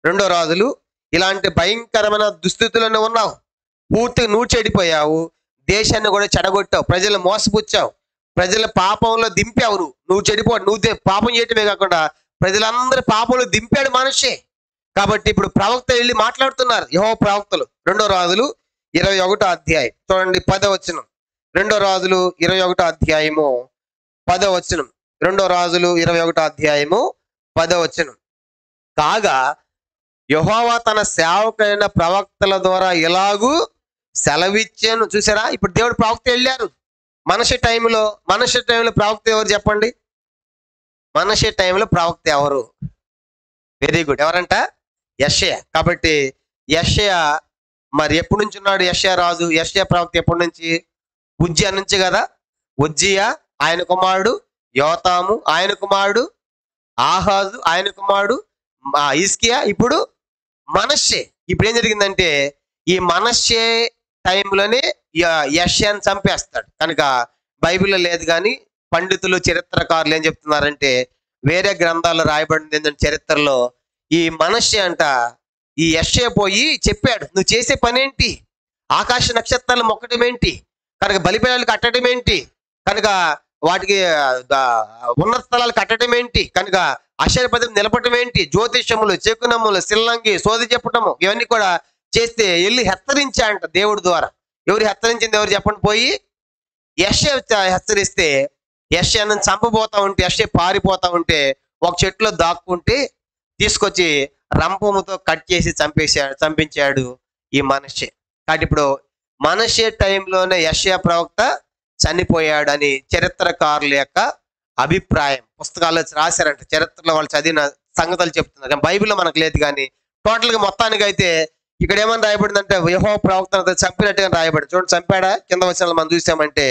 2వ రాజులు, ఇలాంటి భయంకరమైన దుస్థితులను ఉన్నావు, పూర్తిగా నువ్వు చెడిపోయావు, దేశాన్ని కూడా చెడగొట్టావు, ప్రజలు మోసపుచ్చావు, ప్రజల పాపంలో దింపావు. నువ్వు చెడిపో, నువ్వు పాపం చేయటమే కాకుండా ప్రజలందరి పాపంలో దింపాడు మనిషి. కాబట్టి ఇప్పుడు ప్రవక్త వెళ్ళి మాట్లాడుతున్నారు, యెహోవా ప్రవక్తలు. 2వ రాజులు 21వ అధ్యాయం చూడండి 10వ వచనం. 2వ రాజులు 21వ అధ్యాయము 10వ వచనం. 2వ రాజులు 21వ అధ్యాయము 10వ వచనం. కాగా యెహోవా తన సేవకులైన ప్రవక్తల ద్వారా ఎలాగూ సెలవిచ్చాను. చూసారా? ఇప్పుడు దేవుడు ప్రవక్త వెళ్ళారు. మనిషి టైంలో ప్రవక్త ఎవరు చెప్పండి? మనిషి టైంలో ప్రవక్త ఎవరు? Very good. ఎవరంట? యెషయా. కాబట్టి యెషయా మరి ఎప్పటి నుంచి ఉన్నాడు? యెషయా రాజు, యెషయా ప్రవక్త ఎప్పటి నుంచి? ఉజ్జియా నుంచి కదా. ఉజ్జియా ఆయన కుమారుడు, యోతాము ఆయన కుమారుడు, ఆహాజు ఆయన కుమారుడు, హిజ్కియా, ఇప్పుడు మనష్షే. ఇప్పుడు ఏం జరిగిందంటే, ఈ మనష్షే టైంలోనే యెషయాను చంపేస్తాడు. కనుక బైబిల్లో లేదు, కానీ పండితులు చరిత్రకారులు ఏం చెప్తున్నారంటే, వేరే గ్రంథాల్లో రాయబడింది ఏంటంటే, చరిత్రలో ఈ మనష్షే అంట ఈ యెషయా పోయి చెప్పాడు, నువ్వు చేసే పని ఏంటి? ఆకాశ నక్షత్రాలు మొక్కటం ఏంటి? కనుక బలిపీఠాలు కట్టడం ఏంటి? కనుక వాటికి ఉన్నత స్థలాలు కట్టడం ఏంటి? కనుక అక్షర పద్ధతి నిలపటం ఏంటి? జ్యోతిష్యములు, చెకునములు, సిల్లంగి, సోది చెప్పటము, ఇవన్నీ కూడా చేస్తే వెళ్ళి హెచ్చరించా అంట దేవుడి ద్వారా. ఎవరు హెచ్చరించింది? ఎవరు చెప్పండి? పోయి యెషయా హెచ్చరిస్తే, యెషయాను చంపబోతా ఉంటే, యెషయా పారిపోతా ఉంటే ఒక చెట్టులో దాక్కుంటే తీసుకొచ్చి రంపముతో కట్ చేసి చంపించాడు ఈ మనష్షే. కాబట్టి ఇప్పుడు మనష్షే టైంలోనే యెషయా ప్రవక్త చనిపోయాడు అని చరిత్రకారుల యొక్క అభిప్రాయం. పుస్తకాల్లో రాశారంట, చరిత్రలో వాళ్ళు చదివిన సంగతులు చెప్తున్నారు. బైబిల్లో మనకు లేదు, కానీ టోటల్గా మొత్తానికి అయితే ఇక్కడ ఏమని రాయబడిందంటే, యెహోవా ప్రవక్తను చంపినట్టుగా రాయబడి. చూడండి, చంపాడా? కింద వచనాలు మనం చూసామంటే,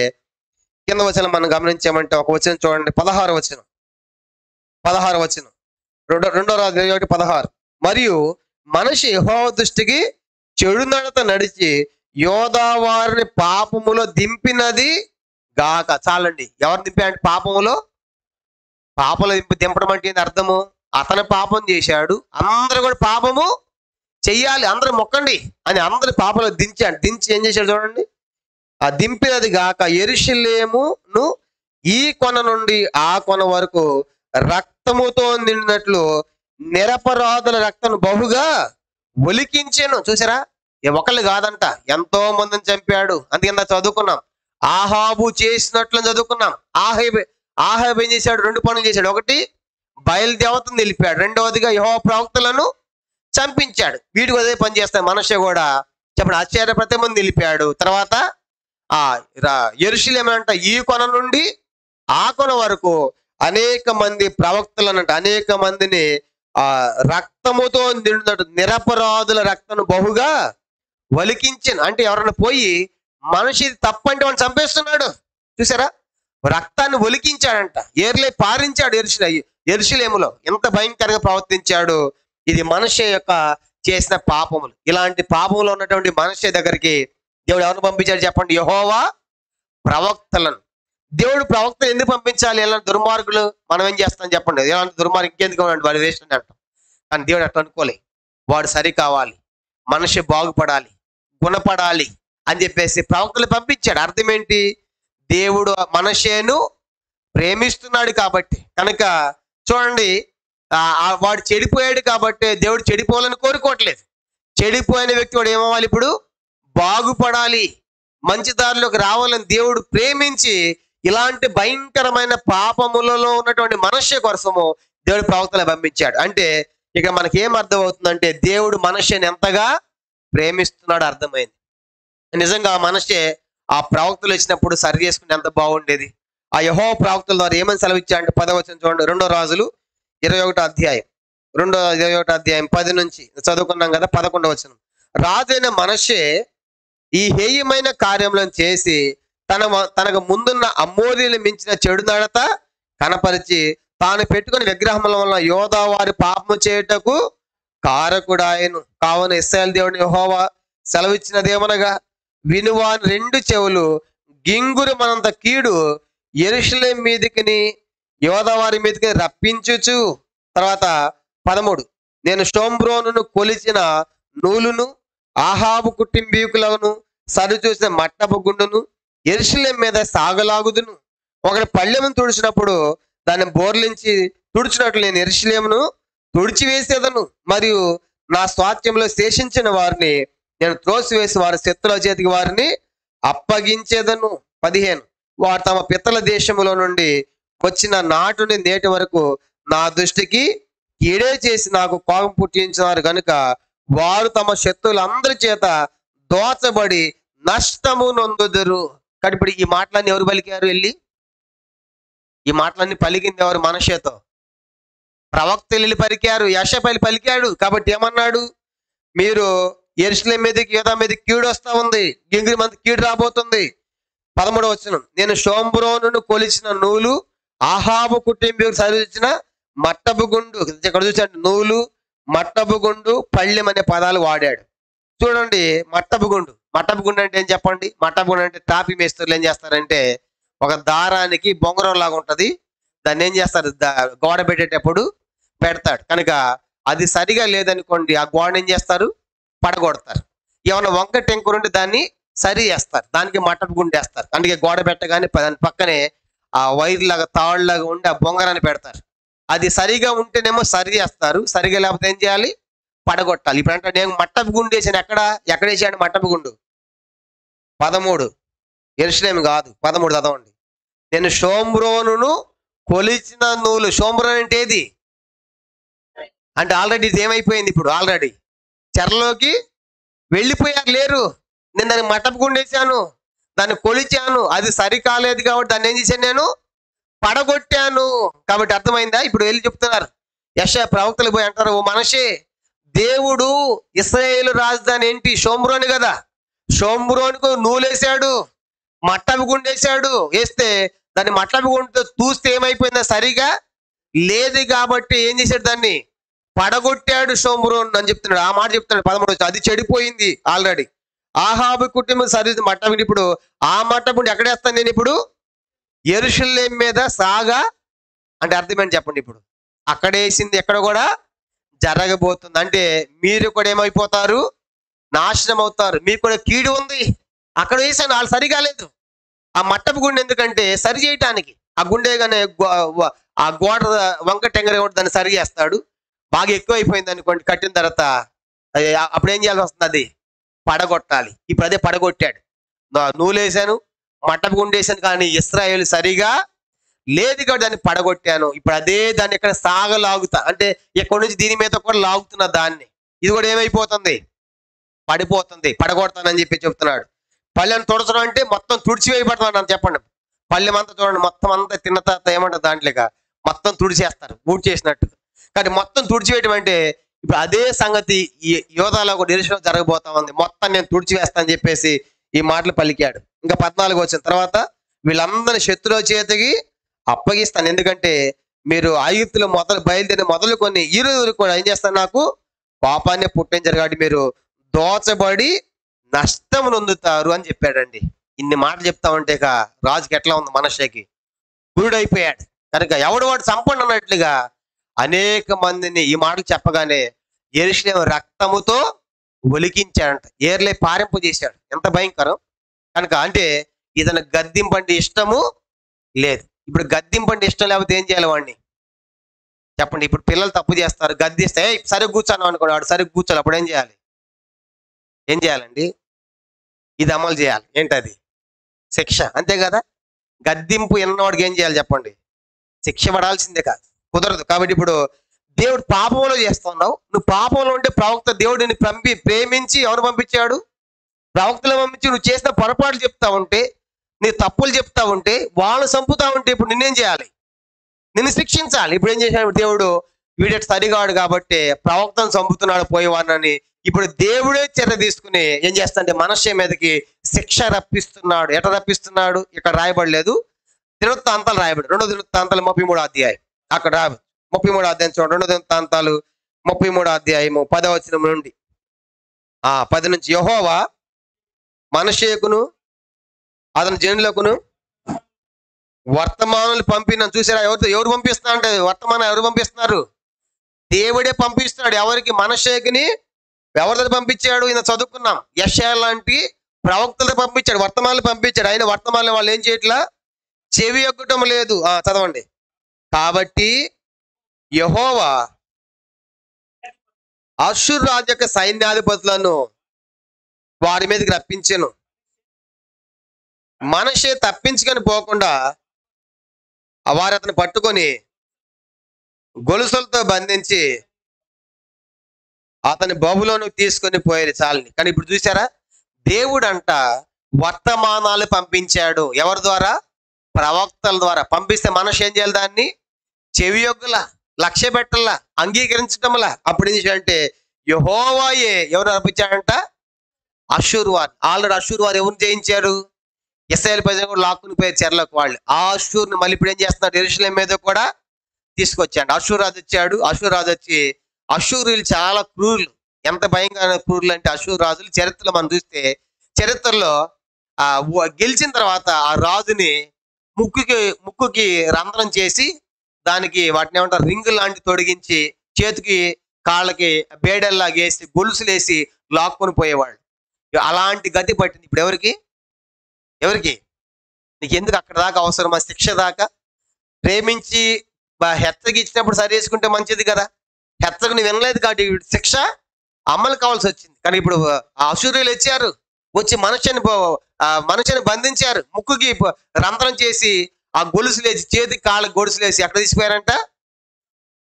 కింద వచనం మనం గమనించామంటే, ఒక వచనం చూడండి, 16వ వచనం. 16వ వచనం, 2వ రాజు 21:16. మరియు మనిషి యెహోవా దృష్టికి చెడు నడత నడిచి యోధా వారిని పాపములో దింపినది గాక. చాలండి. ఎవరు దింపాడు పాపములో? పాపంలో దింపడం అంటే ఏంటి అర్థము? అతను పాపం చేశాడు, అందరూ కూడా పాపము చెయ్యాలి, అందరూ మొక్కండి అని అందరు పాపంలో దించి ఏం చేశాడు చూడండి, ఆ దింపినది గాక యెరూషలేమును ఈ కొన నుండి ఆ కొన వరకు రక్తముతో నిండినట్లు నిరపరాధుల రక్తం బహుగా ఒలికించెను. చూసారా? ఒకళ్ళు కాదంట, ఎంతో మందిని చంపాడు. అందుకే చదువుకున్నాం, ఆహాబు చేసినట్లు చదువుకున్నాం. ఆహాబు ఏం చేశాడు? 2 పనులు చేశాడు. ఒకటి, బయలుదేవతను నిలిపాడు. రెండవదిగా యెహోవా ప్రవక్తలను చంపించాడు. వీటికి అదే పని చేస్తాడు. మనషే కూడా చెప్పండి, ఆశ్చర్య ప్రతిమను నిలిపాడు. తర్వాత యెరూషలేము అంట ఈ కొన నుండి ఆ కొన వరకు అనేక మంది ప్రవక్తలనంట అనేక మందిని రక్తముతో నిండినట్టు నిరపరాధుల రక్తను బహుగా వలికించిన. అంటే ఎవరైనా పోయి మనిషి తప్పంటే వాడిని చంపేస్తున్నాడు. చూసారా, రక్తాన్ని ఒలికించాడంట, ఏర్లే పారించాడు యెరూషలేములో. ఎంత భయంకరంగా ప్రవర్తించాడు. ఇది మనిషి యొక్క చేసిన పాపములు. ఇలాంటి పాపములో ఉన్నటువంటి మనిషి దగ్గరికి దేవుడు ఎవరిని పంపించాడు చెప్పండి? యెహోవా ప్రవక్తలను. దేవుడు ప్రవక్తలు ఎందుకు పంపించాలి? ఎలాంటి దుర్మార్గులు మనం ఏం చేస్తాం చెప్పండి? ఎలాంటి దుర్మార్గం ఇంకెందుకు వాడు వేస్ట్ అని అంటాం. కానీ దేవుడు అట్లా అనుకోలే. వాడు సరి కావాలి, మనిషి బాగుపడాలి, గుణపడాలి అని చెప్పేసి ప్రవక్తలు పంపించాడు. అర్థం ఏంటి? దేవుడు మనిషిను ప్రేమిస్తున్నాడు కాబట్టి. కనుక చూడండి, వాడు చెడిపోయాడు కాబట్టి దేవుడు చెడిపోవాలని కోరుకోవట్లేదు. చెడిపోయిన వ్యక్తి వాడు ఏమవ్వాలి? ఇప్పుడు బాగుపడాలి, మంచి దారిలోకి రావాలని దేవుడు ప్రేమించి ఇలాంటి భయంకరమైన పాపములలో ఉన్నటువంటి మనుష్య కోసము దేవుడు ప్రవక్తలు పంపించాడు. అంటే ఇక మనకి ఏం అర్థం అవుతుందంటే దేవుడు మనుష్యని ఎంతగా ప్రేమిస్తున్నాడు అర్థమైంది. నిజంగా మనిషి ఆ ప్రవక్తలు వచ్చినప్పుడు సరి చేసుకుంటే ఎంత బాగుండేది. ఆ యెహోవా ప్రవక్తల ద్వారా ఏమని సెలవిచ్చాడంటే 10వ వచనం చూడండి, 2 రాజులు 21వ అధ్యాయం 21వ అధ్యాయం 10 నుంచి చదువుకున్నాం కదా. 11వ వచనం, రాజైన మనష్షే ఈ హేయమైన కార్యములను చేసి తనకు ముందున్న అమోరీలు మించిన చెడు నడత కనపరిచి తాను పెట్టుకుని విగ్రహముల వలన యోధా వారి పాపము చేయుటకు కారకుడాయను. కావున ఇశ్రాయేలు దేవుని యెహోవా సెలవిచ్చినదేమనగా, వినువాని 2 చెవులు గింగురు మనంత కీడు యెరూషలేము మీదికిని యోధా వారి మీదకి రప్పించుచు. తర్వాత 13, నేను షోమ్రోనును కొలిచిన నూలును ఆహాబు కుటుంబీకులను సరిచూసిన మట్టపు గుండును యెరూషలేము మీద సాగలాగుదును. ఒకటి పళ్ళెమును తుడిచినప్పుడు దాన్ని బోర్లించి తుడిచినట్లు నేను యెరూషలేమును తుడిచివేసేదను. మరియు నా స్వాస్థ్యంలో శేషించిన వారిని నేను త్రోసివేసి వారి శత్రుల చేతికి వారిని అప్పగించేదను. 15, వారు తమ పితల దేశములో నుండి వచ్చిన నాటుని నేటి వరకు నా దృష్టికి కీడే చేసి నాకు కోపం పుట్టించినారు కనుక వారు తమ శత్రువులందరి చేత దోచబడి నష్టము నొందుదురు. కాబట్టి ఇప్పుడు ఈ మాటలన్నీ ఎవరు పలికారు? వెళ్ళి ఈ మాటలన్నీ పలికింది ఎవరు? మనషేతో. ప్రవక్తలు వెళ్ళి పలికారు, యెషయా పలికాడు. కాబట్టి ఏమన్నాడు? మీరు యెరూషలేము మీదకి యోధా మీదకి కీడు వస్తా ఉంది, గింగిరి మంది కీడు రాబోతుంది. 13వ వచనం, నేను షోమ్రోనును కొలిచిన నూలు ఆహాబు కుటుంబీకులకు సరిచిన మట్టపు గుండు. ఇక్కడ చూసండి, నూలు, మట్టపు గుండు, పళ్ళెం అనే పదాలు వాడాడు. చూడండి, మట్టపు గుండు అంటే ఏం చెప్పండి? మట్టపు గుండు అంటే టాపీ మేస్త్రులు ఏం చేస్తారంటే ఒక దారానికి బొంగరం లాగా ఉంటది, దాన్ని ఏం చేస్తారు? గోడ పెట్టేటప్పుడు పెడతాడు. కనుక అది సరిగా లేదనుకోండి, ఆ గోడ ఏం చేస్తారు? పడగొడతారు. ఏమైనా వంక టెంకురుంటే దాన్ని సరి చేస్తారు, దానికి మట్టపు గుండు వేస్తారు. అందుకే గోడ పెట్టగానే దాని పక్కనే ఆ వైర్ లాగా తాళ్ళలాగా ఉండి ఆ బొంగరాన్ని పెడతారు. అది సరిగా ఉంటేనేమో సరి చేస్తారు, సరిగా లేకపోతే ఏం చేయాలి? పడగొట్టాలి. ఇప్పుడు అంటే నేను మట్టపు గుండు వేసాను. ఎక్కడ వేసాడు మట్టపు గుండు? 13, యెరూషలేము కాదు, 13 చదవండి. నేను షోమ్రోనును కొలిచిన నూలు. షోమ్రోన్ అంటే ఏది? అంటే ఆల్రెడీ ఇది ఏమైపోయింది? ఇప్పుడు ఆల్రెడీ చెరలోకి వెళ్ళిపోయారు, లేరు. నేను దాన్ని మట్టపు గుండు వేసాను, దాన్ని కొలిచాను, అది సరి కాలేదు కాబట్టి దాన్ని ఏం చేశాను? నేను పడగొట్టాను. కాబట్టి అర్థమైందా? ఇప్పుడు వెళ్ళి చెప్తున్నారు యెషయా ప్రవక్తలు పోయి అంటారు, ఓ మనిషి, దేవుడు ఇశ్రాయేలు రాజధాని ఏంటి? షోమ్రోను కదా. షోమ్రోనుకు నూలేసాడు, మట్టపు గుండు వేసాడు. వేస్తే దాన్ని మట్టపు గుండుతో చూస్తే ఏమైపోయిందా? సరిగా లేదు కాబట్టి ఏం చేశాడు? దాన్ని పడగొట్టాడు షోమ్రోను అని చెప్తున్నాడు. ఆ మాట చెప్తున్నాడు 13. అది చెడిపోయింది ఆల్రెడీ. ఆహాబు కుటుంబం సరి మట్టపు. ఇప్పుడు ఆ మట్టపు ఎక్కడేస్తాను నేను? ఇప్పుడు యెరూషలేము మీద సాగా అంటే అర్థమేంటి చెప్పండి? ఇప్పుడు అక్కడేసింది ఎక్కడ కూడా జరగబోతుంది. అంటే మీరు కూడా ఏమైపోతారు? నాశనం అవుతారు. మీకు కూడా కీడు ఉంది. అక్కడ వేసాను, వాళ్ళు సరిగా లేదు. ఆ మట్టపు గుండె ఎందుకంటే సరి చేయటానికి. ఆ గుండె కానీ ఆ గోడ వంక టెంగర దాన్ని సరి చేస్తాడు. బాగా ఎక్కువైపోయింది అనుకోండి, కట్టిన తర్వాత అప్పుడు ఏం చేయాల్సి వస్తుంది? అది పడగొట్టాలి. ఇప్పుడు అదే పడగొట్టాడు. నూలేసాను, మట్టపు గుండె వేసాను, కానీ ఇశ్రాయేలు సరిగా లేదు కాబట్టి దాన్ని పడగొట్టాను. ఇప్పుడు అదే దాన్ని ఇక్కడ సాగలాగుతా, అంటే ఇక్కడ నుంచి దీని మీద కూడా లాగుతున్నా దాన్ని. ఇది కూడా ఏమైపోతుంది? పడిపోతుంది. పడగొడతానని చెప్పి చెప్తున్నాడు. పళ్ళెను తుడచడం అంటే మొత్తం తుడిచివేయబడతాను అని చెప్పండి. పళ్ళెం అంతా చూడండి, మొత్తం అంతా తిన్న తర్వాత ఏమంటారు దాంట్లోక మొత్తం తుడిచేస్తారు, ఊడి చేసినట్టు. కానీ మొత్తం తుడిచివేయటం అంటే ఇప్పుడు అదే సంగతి ఈ యోధాలో కూడా నిరీక్షణ జరగబోతా ఉంది. మొత్తం నేను తుడిచివేస్తానని చెప్పేసి ఈ మాటలు పలికాడు. ఇంకా 14 వచ్చిన తర్వాత వీళ్ళందరినీ శత్రువుల చేతికి అప్పగిస్తాను, ఎందుకంటే మీరు ఐగుప్తులో బయలుదేరి మొదలుకొని ఈ రోజు కూడా ఏం చేస్తాను, నాకు పాపాన్ని పుట్టించారు కాబట్టి మీరు దోచబడి నష్టం నొందుతారు అని చెప్పాడండి. ఇన్ని మాటలు చెప్తా ఉంటే రాజుకి ఎట్లా ఉంది? మనషేకి గురుడైపోయాడు కనుక ఎవడు వాడు సంపన్న అన్నట్లుగా అనేక మందిని ఈ మాటలు చెప్పగానే యెరూషలేము రక్తముతో ఒలికించాడంట, ఏర్లే పారింపు చేశాడు. ఎంత భయంకరం! కనుక అంటే ఇతను గద్దింపండి ఇష్టము లేదు. ఇప్పుడు గద్దింపండి ఇష్టం లేకపోతే ఏం చేయాలి వాడిని? చెప్పండి. ఇప్పుడు పిల్లలు తప్పు చేస్తారు, గద్దిస్తే సరిగ్గా కూర్చోను అనుకోండి, వాడు సరిగ్గా కూర్చోాలి. అప్పుడు ఏం చేయాలి? ఏం చేయాలండి? ఇది అమలు చేయాలి. ఏంటది? శిక్ష. అంతే కదా? గద్దింపు ఎన్నవాడికి ఏం చేయాలి చెప్పండి? శిక్ష పడాల్సిందే కాదు, కుదరదు. కాబట్టి ఇప్పుడు దేవుడు పాపంలో చేస్తున్నావు, నువ్వు పాపంలో ఉంటే ప్రవక్త దేవుడిని ప్రేమించి ఎవరు పంపించాడు? ప్రవక్తలు పంపించి నువ్వు చేసిన పొరపాట్లు చెప్తా ఉంటే, నీ తప్పులు చెప్తా ఉంటే, వాళ్ళు చంపుతా ఉంటే ఇప్పుడు నిన్నేం చేయాలి? నిన్ను శిక్షించాలి. ఇప్పుడు ఏం చేశాడు దేవుడు? వీడెట్ సరిగాడు కాబట్టి ప్రవక్తను చంపుతున్నాడు పోయేవాడినని ఇప్పుడు దేవుడే చర్య తీసుకుని ఏం చేస్తాడంటే మనష్య మీదకి శిక్ష రప్పిస్తున్నాడు. ఎట్లా రప్పిస్తున్నాడు? ఇక్కడ రాయబడలేదు, దినవృత్తాంతాలు రాయబడి 2 దినవృత్తాంతాలు 33వ అధ్యాయం. అక్కడ 33వ అధ్యాయం చూడండి. 2 దినవృత్తాంతాలు 33వ అధ్యాయము 10వ వచనం నుండి 10 నుంచి. యెహోవా మనష్షేకును అతని జనులకును వర్తమానులు పంపిన చూసారా? ఎవరు పంపిస్తున్నా అంటే వర్తమానం ఎవరు పంపిస్తున్నారు? దేవుడే పంపిస్తున్నాడు. ఎవరికి? మనష్షేకుని ఎవరితో పంపించాడు? ఈయన చదువుకున్నాం, యెషయా లాంటి ప్రవక్తలతో పంపించాడు, వర్తమానాలు పంపించాడు. ఆయన వర్తమానం వాళ్ళు ఏం చేయట్లా, చెవి ఎక్కటం లేదు. చదవండి. కాబట్టి యెహోవా అష్షూరు రాజు యొక్క సైన్యాధిపతులను వారి మీదకి రప్పించెను. మనష్షే తప్పించుకొని పోకుండా వారు అతను పట్టుకొని గొలుసులతో బంధించి అతని బబులోనికి తీసుకొని పోయారు చాలని. కానీ ఇప్పుడు చూసారా, దేవుడు అంట వర్తమానాలు పంపించాడు. ఎవరి ద్వారా? ప్రవక్తల ద్వారా. పంపిస్తే మనష్షే ఏం చేయాలి? దాన్ని చెవియొగ్గులా, లక్ష్య పెట్టల్లా, అంగీకరించడంలా. అప్పుడు ఏం చేయాలంటే యెహోవాయే ఎవరు రప్పించాడంట? అష్షూరు వారు. ఆల్రెడీ అష్షూరు వారు ఎవరిని జయించారు? ఇశ్రాయేలు ప్రజలు కూడా లాక్కుని పోయారు చెరలోకి వాళ్ళు. ఆ అష్షూరుని మళ్ళీ ఇప్పుడు ఏం చేస్తున్నారు? యెరూషలేము మీద కూడా తీసుకొచ్చాడు. అష్షూరు రాజు వచ్చాడు. అష్షూరు రాజు వచ్చి, అష్షూరీయులు చాలా క్రూరులు. ఎంత భయంకరమైన క్రూరులు అంటే అష్షూరు రాజులు చరిత్రలో మనం చూస్తే, చరిత్రలో గెలిచిన తర్వాత ఆ రాజుని ముక్కుకి రంధ్రం చేసి దానికి వాటిని ఏమంటారు రింగు లాంటి తొడిగించి చేతికి కాళ్ళకి బేడల్లాగేసి గొలుసులేసి లాక్కొని పోయేవాళ్ళు. అలాంటి గతి పట్టింది ఇప్పుడు ఎవరికి? నీకు ఎందుకు అక్కడ దాకా అవసరమా శిక్ష దాకా? ప్రేమించి హెచ్చరిక ఇచ్చినప్పుడు సరి చేసుకుంటే మంచిది కదా. హెచ్చరిక నువ్వు వినలేదు కాబట్టి శిక్ష అమలు కావాల్సి వచ్చింది. కానీ ఇప్పుడు అష్షూరీయులు వచ్చారు, వచ్చి మనుషుని బంధించారు, ముక్కుకి రంధ్రం చేసి ఆ గొలుసులేసి చేతికి కాళ్ళకి గొలుసులేసి ఎక్కడ తీసుకుపోయారంట?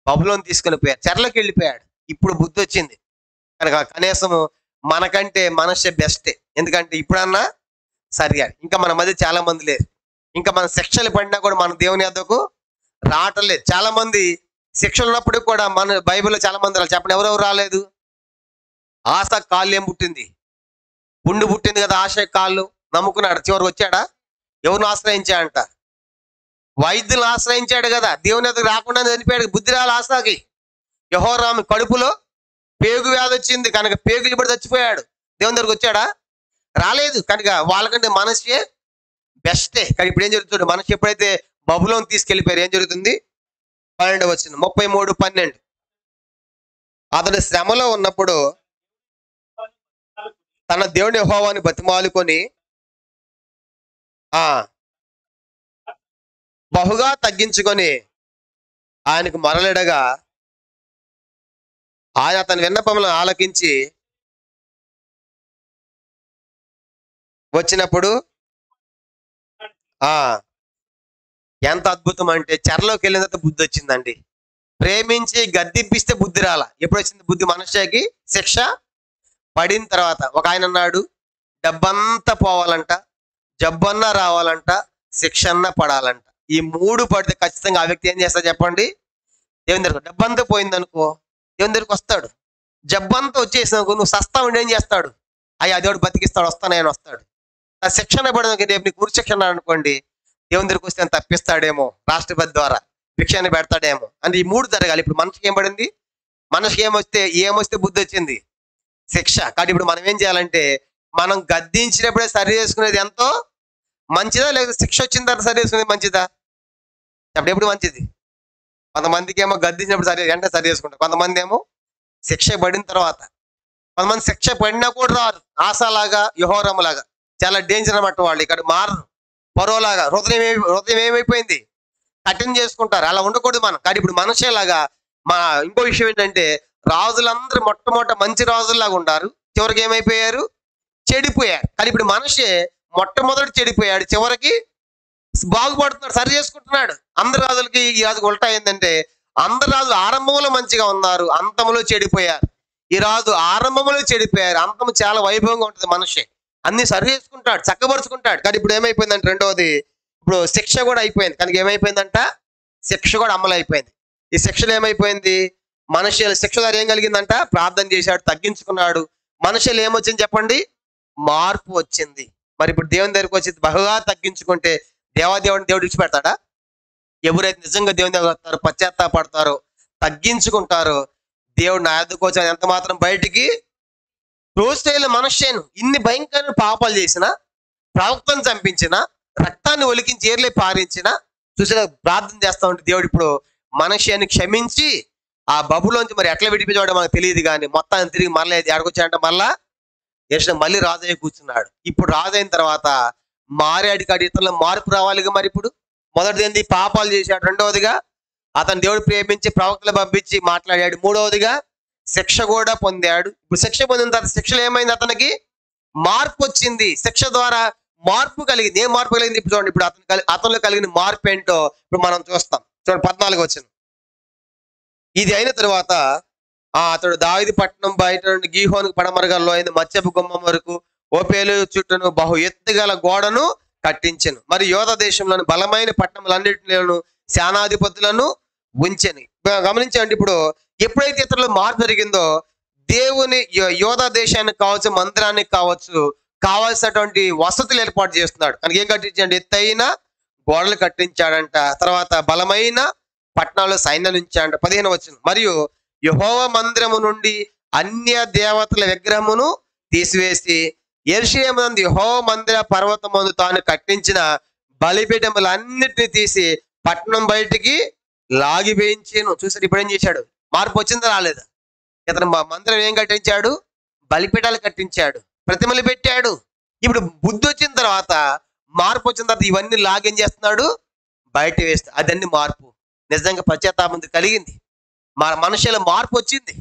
బబులోని తీసుకుని పోయారు, చెరలోకి వెళ్ళిపోయాడు. ఇప్పుడు బుద్ధి వచ్చింది కనుక కనీసం మనకంటే మనష్షే బెస్టే. ఎందుకంటే ఇప్పుడన్నా సరిగాడు. ఇంకా మన మధ్య చాలా మంది లేరు. ఇంకా మన శిక్షలు పడినా కూడా మన దేవుని యొద్దకు రావటం లేదు. చాలా మంది శిక్షలు ఉన్నప్పుడు కూడా మన బైబిల్లో చాలా మంది రాలేదు. చెప్పండి, ఎవరెవరు రాలేదు? ఆశ కాళ్ళు ఏం పుట్టింది? పుండు పుట్టింది కదా. ఆశ కాళ్ళు నమ్ముకున్నాడు, చివరికి వచ్చాడా? ఎవరిని ఆశ్రయించాడంట? వైద్యులను ఆశ్రయించాడు కదా. దేవుని దగ్గర రాకుండా చనిపోయాడు. బుద్ధి రాలి ఆశకి. యెహోరాము కడుపులో పేగు వ్యాధి వచ్చింది కనుక పేగులు పడి చచ్చిపోయాడు. దేవుని దగ్గరకు వచ్చాడా? రాలేదు. కనుక వాళ్ళకంటే మనష్షే బెస్టే. కానీ ఇప్పుడు ఏం జరుగుతుంది? మనష్షే ఎప్పుడైతే బబులోని తీసుకెళ్ళిపోయారు ఏం జరుగుతుంది? 12వ వచనం 33:12. అతడు శ్రమలో ఉన్నప్పుడు తన దేవుని యెహోవాని బతిమాలుకొని బహుగా తగ్గించుకొని ఆయనకు మరలెడగా ఆయన అతని విన్నపములను ఆలకించి వచ్చినప్పుడు ఎంత అద్భుతం అంటే చెరలోకి వెళ్ళిన తర్వాత బుద్ధి వచ్చిందండి. ప్రేమించి గద్దింపిస్తే బుద్ధి రాల. ఎప్పుడు వచ్చింది బుద్ధి మనుష్యకి? శిక్ష పడిన తర్వాత. ఒక ఆయన అన్నాడు, డబ్బంతా పోవాలంట, జబ్బన్నా రావాలంట, శిక్ష అన్నా పడాలంట. ఈ మూడు పడితే ఖచ్చితంగా ఆ వ్యక్తి ఏం చేస్తాడు చెప్పండి? దేవుని దగ్గర. డబ్బంతా పోయిందనుకో దేవుని దగ్గరికి వస్తాడు. జబ్బంతా వచ్చేసినాకో నువ్వు సస్తా ఉండి ఏం చేస్తాడు? అయ్యా దేవుడు బతికిస్తాడు, వస్తానని వస్తాడు. ఆ శిక్షణ పడడానికి రేపు నీకు ఉరి శిక్షణ అనుకోండి, దేవుని దగ్గరికి వస్తే ఆయన తప్పిస్తాడేమో, రాష్ట్రపతి ద్వారా భిక్షాన్ని పెడతాడేమో అంటే ఈ మూడు జరగాలి. ఇప్పుడు మనిషికి ఏం పడింది? మనిషికి ఏమొస్తే బుద్ధి వచ్చింది? శిక్ష. కాబట్టి ఇప్పుడు మనం ఏం చేయాలంటే, మనం గద్దించినప్పుడే సరి చేసుకునేది ఎంతో మంచిదా, లేదా శిక్ష వచ్చిన తర్వాత సరి చేసుకునేది మంచిదా? అప్పుడు ఎప్పుడు మంచిది? కొంతమందికి ఏమో గద్దించినప్పుడు వెంటనే సరి చేసుకుంటారు, కొంతమంది ఏమో శిక్ష పడిన తర్వాత. కొంతమంది శిక్ష పడినా కూడా రారు. ఆశలాగా, యెహోరాములాగా చాలా డేంజర్ అన్నమాట వాళ్ళు. ఇక్కడ మారరు. పరోలాగా హృదయం ఏమైపోయింది? కఠినం చేసుకుంటారు. అలా ఉండకూడదు మనం. కానీ ఇప్పుడు మనుషులాగా ఇంకో విషయం ఏంటంటే, రాజులందరూ మొట్టమొదట మంచి రాజుల్లాగా ఉంటారు, చివరికి ఏమైపోయారు? చెడిపోయారు. కానీ ఇప్పుడు మనిషి మొట్టమొదటి చెడిపోయాడు, చివరికి బాగుపడుతున్నాడు, సరి చేసుకుంటున్నాడు. అందరు రాజులకి ఈ రాజుకి ఉల్టా ఏంటంటే, అందరు రాజులు ఆరంభంలో మంచిగా ఉన్నారు, అంతంలో చెడిపోయారు. ఈ రాజు ఆరంభంలో చెడిపోయారు, అంతం చాలా వైభవంగా ఉంటుంది. మనిషి అన్ని సరి చేసుకుంటాడు, చక్కబరుచుకుంటాడు. కానీ ఇప్పుడు ఏమైపోయిందంటే, రెండవది ఇప్పుడు శిక్ష కూడా అయిపోయింది. కనుక ఏమైపోయిందంట? శిక్ష కూడా అమలు అయిపోయింది. ఈ శిక్షలు ఏమైపోయింది? మనిషి శిక్ష ద్వారా ఏం కలిగిందంట? ప్రార్థన చేశాడు, తగ్గించుకున్నాడు. మనుషులు ఏమొచ్చింది చెప్పండి? మార్పు వచ్చింది. మరి ఇప్పుడు దేవుని దగ్గరికి వచ్చి బహుగా తగ్గించుకుంటే దేవుడు విడిచిపెడతాడా? ఎవరైతే నిజంగా దేవుని దగ్గర వస్తారో, పశ్చాత్తాపడతారో, తగ్గించుకుంటారో, దేవుడు నా యొద్దకు వచ్చి ఎంత మాత్రం బయటికి రోజుల మనుష్యను ఇన్ని భయంకరమైన పాపాలు చేసిన, ప్రవక్తను చంపించిన, రక్తాన్ని ఒలికించి ఏర్లే పారించిన చూసిన ప్రార్థన చేస్తా ఉంటే దేవుడు ఇప్పుడు మనుష్యాన్ని క్షమించి ఆ బబులోంచి మరి ఎట్లా విడిపించాడో మనకు తెలియదు. కానీ మొత్తాన్ని తిరిగి మరలా ఎడకొచ్చాడంటే మళ్ళీ రాజయ్య కూర్చున్నాడు. ఇప్పుడు రాజైన తర్వాత మారాడి కాడి ఇతరుల మార్పు రావాలిగా. మరి ఇప్పుడు మొదటిది ఏంది? పాపాలు చేశాడు. రెండవదిగా అతను దేవుడు ప్రేమించి ప్రవక్తలు పంపించి మాట్లాడాడు. మూడవదిగా శిక్ష కూడా పొందాడు. ఇప్పుడు శిక్ష పొందిన తర్వాత శిక్షలో ఏమైంది? అతనికి మార్పు వచ్చింది. శిక్ష ద్వారా మార్పు కలిగింది. ఏం మార్పు కలిగింది? ఇప్పుడు చూడండి, ఇప్పుడు అతనిలో కలిగిన మార్పు ఏంటో ఇప్పుడు మనం చూస్తాం. చూడండి 14 వచనం. ఇది అయిన తర్వాత అతడు దావీదు పట్టణం బయట నుండి గీహోను పడమరగల్లో అయిన మత్స్యపు గుమ్మం వరకు ఓపేలు చుట్టూను బహు ఎత్తుగల గోడను కట్టించెను. మరి యోధా దేశంలోని బలమైన పట్టణములన్నిటిలోను సేనాధిపతులను ఉంచెను. గమనించండి, ఇప్పుడు ఎప్పుడైతే ఇతరులు మార్పు జరిగిందో, దేవుని యోధా దేశానికి కావచ్చు, మందిరానికి కావచ్చు, కావాల్సినటువంటి వసతులు ఏర్పాటు చేస్తున్నాడు. కనుక ఏం కట్టించండి? ఎత్తైన గోడలు కట్టించాడంట. తర్వాత బలమైన పట్టణాల్లో సైన్యం ఉంచాడంట. 15 వచనం. మరియు యెహోవా మందిరము నుండి అన్య దేవతల విగ్రహమును తీసివేసి యెరూషలేము నందు యెహోవా మందిర పర్వతమందు తాను కట్టించిన బలిపీఠములన్నిటిని తీసి పట్టణం బయటికి లాగి వేయించాను. చూసారు ఇప్పుడు ఏం చేశాడు? మార్పు వచ్చిందా రాలేదా? ఇతను మందిరం ఏం కట్టించాడు? బలిపీఠాలు కట్టించాడు, ప్రతిమలు పెట్టాడు. ఇప్పుడు బుద్ధి వచ్చిన తర్వాత, మార్పు వచ్చిన తర్వాత ఇవన్నీ లాగేం చేస్తున్నాడు? బయట వేస్తా. అదన్నీ మార్పు. నిజంగా పశ్చాత్తాపం కలిగింది. మనుషుల మార్పు వచ్చింది.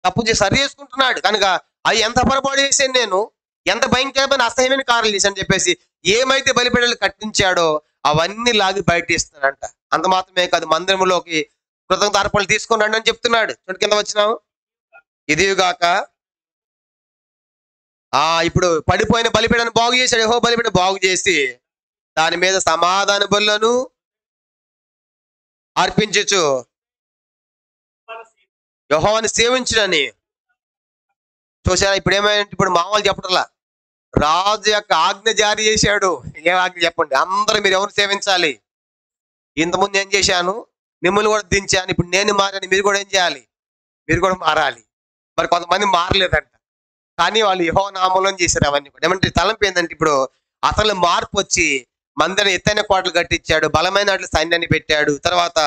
తప్పు చేసి సరి చేసుకుంటున్నాడు. కనుక అవి ఎంత పొరపాటు చేశాను నేను, ఎంత భయంకరమైన అసహ్యమైన కార్యాలు చేశాను చెప్పేసి ఏమైతే బలిపీఠాలు కట్టించాడో అవన్నీ లాగి బయట ఇస్తున్నాడంట. అంత మాత్రమే కాదు, మందిరంలోకి కృతజ్ఞత అర్పణలు తీసుకున్నాడు అని చెప్తున్నాడు. చూడు కింద వచ్చినావు. ఇదిగాక ఇప్పుడు పడిపోయిన బలిపీఠాన్ని బాగు చేశాడు. యెహోవా బలిపీఠం బాగు చేసి దాని మీద సమాధాన బలులను అర్పించచ్చు, యెహోవాని సేవించుడని. చూసారా ఇప్పుడు ఏమైనా? ఇప్పుడు మామూలు చెప్పటంలా, రాజు యొక్క ఆజ్ఞ జారీ చేశాడు. ఏం ఆజ్ఞ చెప్పండి? అందరూ మీరు ఎవరు సేవించాలి? ఇంతకుముందు ఏం చేశాను? మిమ్మల్ని కూడా దించాను, ఇప్పుడు నేను మారాను, మీరు కూడా ఏం చేయాలి? మీరు కూడా మారాలి. మరి కొంతమంది మారలేదంట, కానీ వాళ్ళు యెహోవా నామంలో చేశారు అవన్నీ కూడా. ఏమంటే తలంపు ఏంటంటే, ఇప్పుడు అతను మార్పు వచ్చి మందిరం ఎత్తైన కోటలు కట్టించాడు, బలమైన సైన్యాన్ని పెట్టాడు. తర్వాత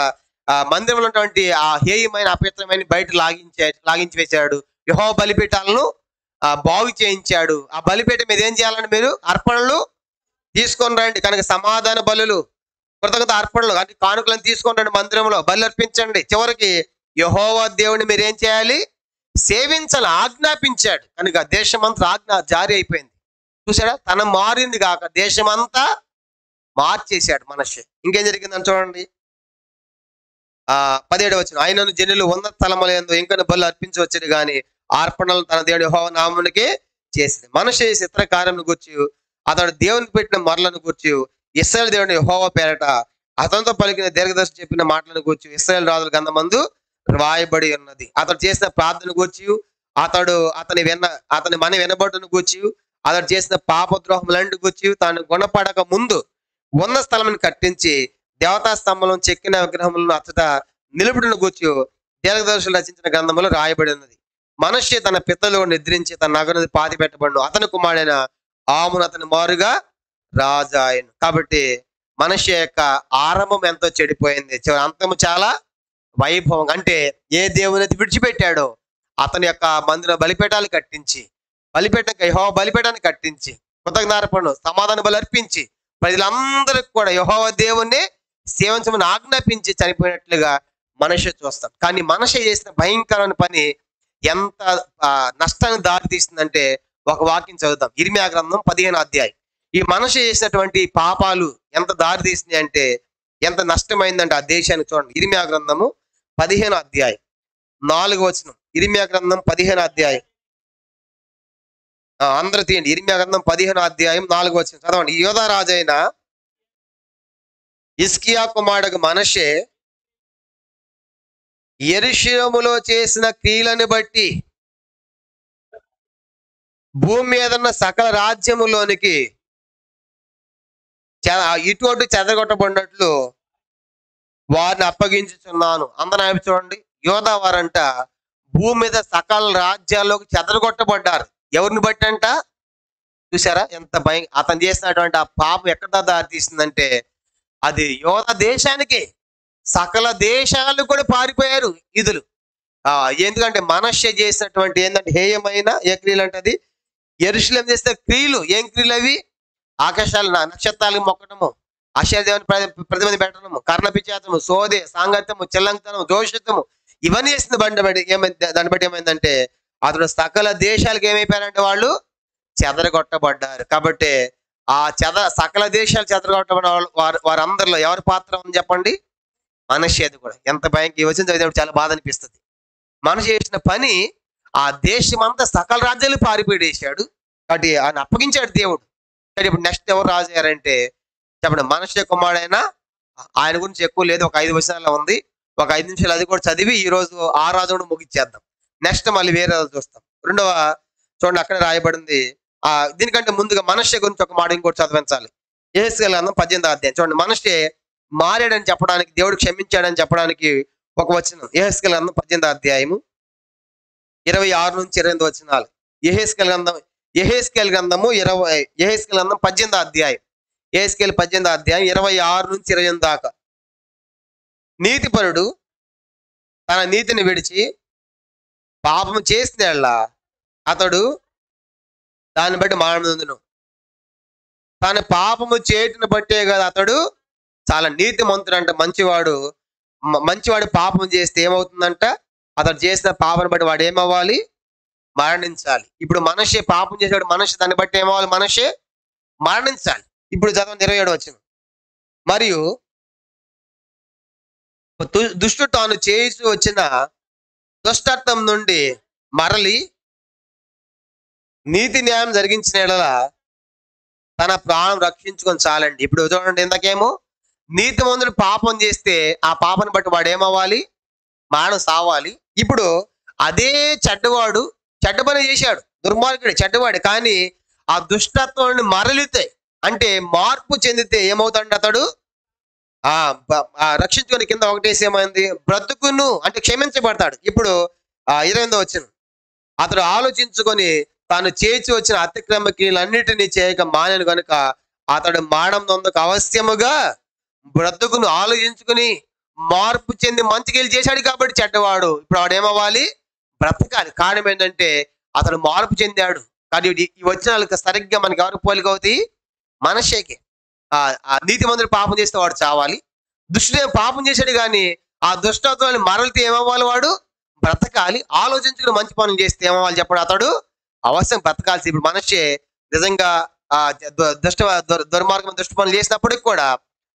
మందిరంలో ఉన్నటువంటి ఆ హేయమైన అపవిత్రమైన బయట లాగించి వేశాడు. యెహోవా బలిపీఠాలను బాగు చేయించాడు. ఆ బలిపీఠం మీద ఏం చేయాలంటే మీరు అర్పణలు తీసుకొని రండి. కనుక సమాధాన బలులు, కృతజ్ఞత అర్పణలు అంటే కానుకలను తీసుకొని రండి, మందిరంలో బలి అర్పించండి. చివరికి యెహోవా దేవుని మీరు ఏం చేయాలి? సేవించాలి, ఆజ్ఞాపించాడు. కనుక దేశమంతా ఆజ్ఞ జారీ అయిపోయింది. చూసాడా? తన మారింది కాక దేశమంతా మార్చేశాడు మనషే. ఇంకేం జరిగిందని చూడండి. 17వ వచనం, ఆయనను జనులు ఉన్నత స్థలములందు ఇంకను బలు అర్పించవచ్చును గాని అర్పణలు తన దేవుడు యెహోవా నామమునికే చేసింది. మనషే చేసే ఇతర కార్యమును గూర్చి అతడు దేవునికి పెట్టిన మొరలను గూర్చి ఇశ్రాయేలు దేవుని యెహోవా పేరట అతనితో పలికిన దీర్ఘదర్శి చెప్పిన మాటలను గూర్చి ఇశ్రాయేలు రాజుల గ్రంథమందు రాయబడి ఉన్నది. అతడు చేసిన ప్రార్థన గూర్చి అతని మన వినబడును గూర్చి అతడు చేసిన పాపద్రోహములంటి గూర్చి తాను గుణపడక ముందు ఉన్న స్థలమును కట్టించి దేవతా స్తంభం చెక్కిన విగ్రహములను అతట నిలుపుడును గూర్చి దీర్ఘదర్శులు రచించిన గ్రంథములో రాయబడి ఉన్నది. మనష్షే తన పితలు నిద్రించి తన నగరుని పాతి పెట్టబడును. అతని కుమారుడైన ఆమును అతని మారుగా రాజాయను. కాబట్టి మనష్షే యొక్క ఆరంభం ఎంతో చెడిపోయింది, అంతము చాలా వైభవం. అంటే ఏ దేవుని విడిచిపెట్టాడో అతని యొక్క మందిర బలిపీఠాలు కట్టించి యెహోవా బలిపీఠాన్ని కట్టించి కృతజ్ఞతార్పణలు సమాధాన బలి అర్పించి ప్రజలందరికీ కూడా యెహోవా దేవుణ్ణి సేవించమని ఆజ్ఞాపించి చనిపోయినట్లుగా మనషే చూస్తాం. కానీ మనషే చేసిన భయంకరమైన పని ఎంత నష్టానికి దారి తీస్తుందంటే ఒక వాక్యం చదువుతాం. ఇర్మియా గ్రంథం 15వ అధ్యాయం. ఈ మనషే చేసినటువంటి పాపాలు ఎంత దారి తీసినాయి అంటే ఎంత నష్టమైందంటే ఆ దేశానికి. చూడండి, ఇర్మియా గ్రంథము 15వ అధ్యాయం 4వ వచనం. ఇర్మియా గ్రంథం 15వ అధ్యాయం, అందరూ తీయండి. ఇర్మియా గ్రంథం 15వ అధ్యాయం 4వ వచనం చదవండి. యోధా రాజైన హిజ్కియా కుమారుడు మనషే యెరూషలేములో చేసిన క్రియలను బట్టి భూమి మీద ఉన్న సకల రాజ్యములోనికి ఇటు అటు చెదరగొట్టబడినట్లు వారిని అప్పగించుచున్నాను. అందరూ చూడండి, యోధా వారంట భూమి మీద సకల రాజ్యాల్లోకి చెదరగొట్టబడ్డారు. ఎవరిని బట్టి అంట? చూసారా ఎంత భయం. అతను చేసినటువంటి ఆ పాపం ఎక్కడ దారి తీసిందంటే అది యోధా దేశానికి, సకల దేశాలు కూడా పారిపోయారు ఇదులు. ఎందుకంటే మనష్య చేసినటువంటి ఏంటంటే హేయమైన ఏ క్రియలు అంటే అది యెరూషలేము చేసిన క్రియలు. ఏం క్రియలు అవి? ఆకాశాలు నక్షత్రాలకు మొక్కటము, ఆశ్చర్యదేవుని ప్రతిమని పెట్టడము, కర్ణపిచాతము, సోదే, సాంగత్యము, చెల్లంతనము, దోషితము, ఇవన్నీ చేసిన దాన్ని బట్టి ఏమైందంటే అతడు సకల దేశాలకు ఏమైపోయారంటే వాళ్ళు చెదరగొట్టబడ్డారు. కాబట్టి ఆ సకల దేశాలు చెదరగొట్టబడిన వారందరిలో ఎవరి పాత్ర ఉంది చెప్పండి? మనష్యేది కూడా. ఎంత భయంకర. ఈ వచ్చిన చదివినప్పుడు చాలా బాధ అనిపిస్తుంది. మనషే చేసిన పని ఆ దేశం అంతా సకల రాజ్యాలు పారిపోయేసాడు. కాబట్టి ఆయన అప్పగించాడు దేవుడు. కానీ ఇప్పుడు నెక్స్ట్ ఎవరు రాజు అయ్యారంటే చెప్పండి, మనషే కుమారుడైన. ఆయన గురించి ఎక్కువ లేదు, ఒక 5 వచనాల్లో ఉంది. ఒక 5 నిమిషాలు అది కూడా చదివి ఈ రోజు ఆ రాజు ముగించేద్దాం. నెక్స్ట్ మళ్ళీ వేరే రాజు చూస్తాం. రెండవ చూడండి, అక్కడ రాయబడింది. దీనికంటే ముందుగా మనషే గురించి ఒక మాట ఇంకోటి చదివించాలి. యెహెజ్కేలు గ్రంథం 18వ అధ్యాయం చూడండి. మనషే మారాడని చెప్పడానికి, దేవుడు క్షమించాడని చెప్పడానికి ఒక వచనం. యెహెజ్కేలు గ్రంథం 18వ అధ్యాయము 26 నుంచి 28 వచనాలు. యెహెజ్కేలు గ్రంథం 18వ అధ్యాయం, యెహెజ్కేలు 18వ అధ్యాయం 26 నుంచి 28 దాకా. నీతిపరుడు తన నీతిని విడిచి పాపము చేసిన అతడు దాన్ని బట్టి మరణముందును. తాను పాపము చేయటను బట్టే కదా అతడు చాలా నీతిమంతుడు అంట. మంచివాడు పాపం చేస్తే ఏమవుతుందంట? అతడు చేసిన పాపను బట్టి వాడు ఏమవ్వాలి? మరణించాలి. ఇప్పుడు మనషే పాపం చేసాడు, దాన్ని బట్టి ఏమవ్వాలి? మనషే మరణించాలి. ఇప్పుడు చదవండి 27 వచనం. మరియు దుష్టుడు తాను చేసి వచ్చిన దుష్టత్వం నుండి మరలి నీతి న్యాయం జరిగించిన యెడల తన ప్రాణం రక్షించుకొని చాలండి. ఇప్పుడు చూడండి, ఇంతకేమో నీతిమంతుడు పాపం చేస్తే ఆ పాపను బట్టి వాడు ఏమవ్వాలి? మరణం సావాలి. ఇప్పుడు అదే చెడ్డవాడు చెడ్డ పని చేశాడు, దుర్మార్గుడు చెడ్డవాడు. కానీ ఆ దుష్టత్వాన్ని మరలితే అంటే మార్పు చెందితే ఏమవుతాడు? అతడు రక్షించుకొని కింద ఒకటేసి ఏమైంది? బ్రతుకును అంటే క్షమించబడతాడు. ఇప్పుడు 28వ వచనం. అతడు ఆలోచించుకొని తాను చేసి వచ్చిన అతిక్రమ క్రియలన్నిటినీ చేయక మానేను కనుక అతడు మరణం నొందకు అవశ్యముగా బ్రతుకును ఆలోచించుకుని మార్పు చెంది మంచి క్రియలు చేశాడు కాబట్టి చెడ్డవాడు. ఇప్పుడు వాడు ఏమవ్వాలి? బ్రతకాలి. కారణం ఏంటంటే అతడు మార్పు చెందాడు. కానీ ఈ వచనాలకు సరిగ్గా మనకి ఎవరు పోలిక అవుతాయి? మనషేకి. నీతిమంతుడు పాపం చేస్తే వాడు చావాలి. దుష్టుడే పాపం చేశాడు కానీ ఆ దుష్టత్వాన్ని మరలితే ఏమవ్వాలి? వాడు బ్రతకాలి. ఆలోచించుకుని మంచి పనులు చేస్తే ఏమవ్వాలి చెప్పండి? అతడు అవశ్యం బ్రతకాల్సి. ఇప్పుడు మనషే నిజంగా ఆ దుర్మార్గం దుష్ట పనులు చేసినప్పటికి కూడా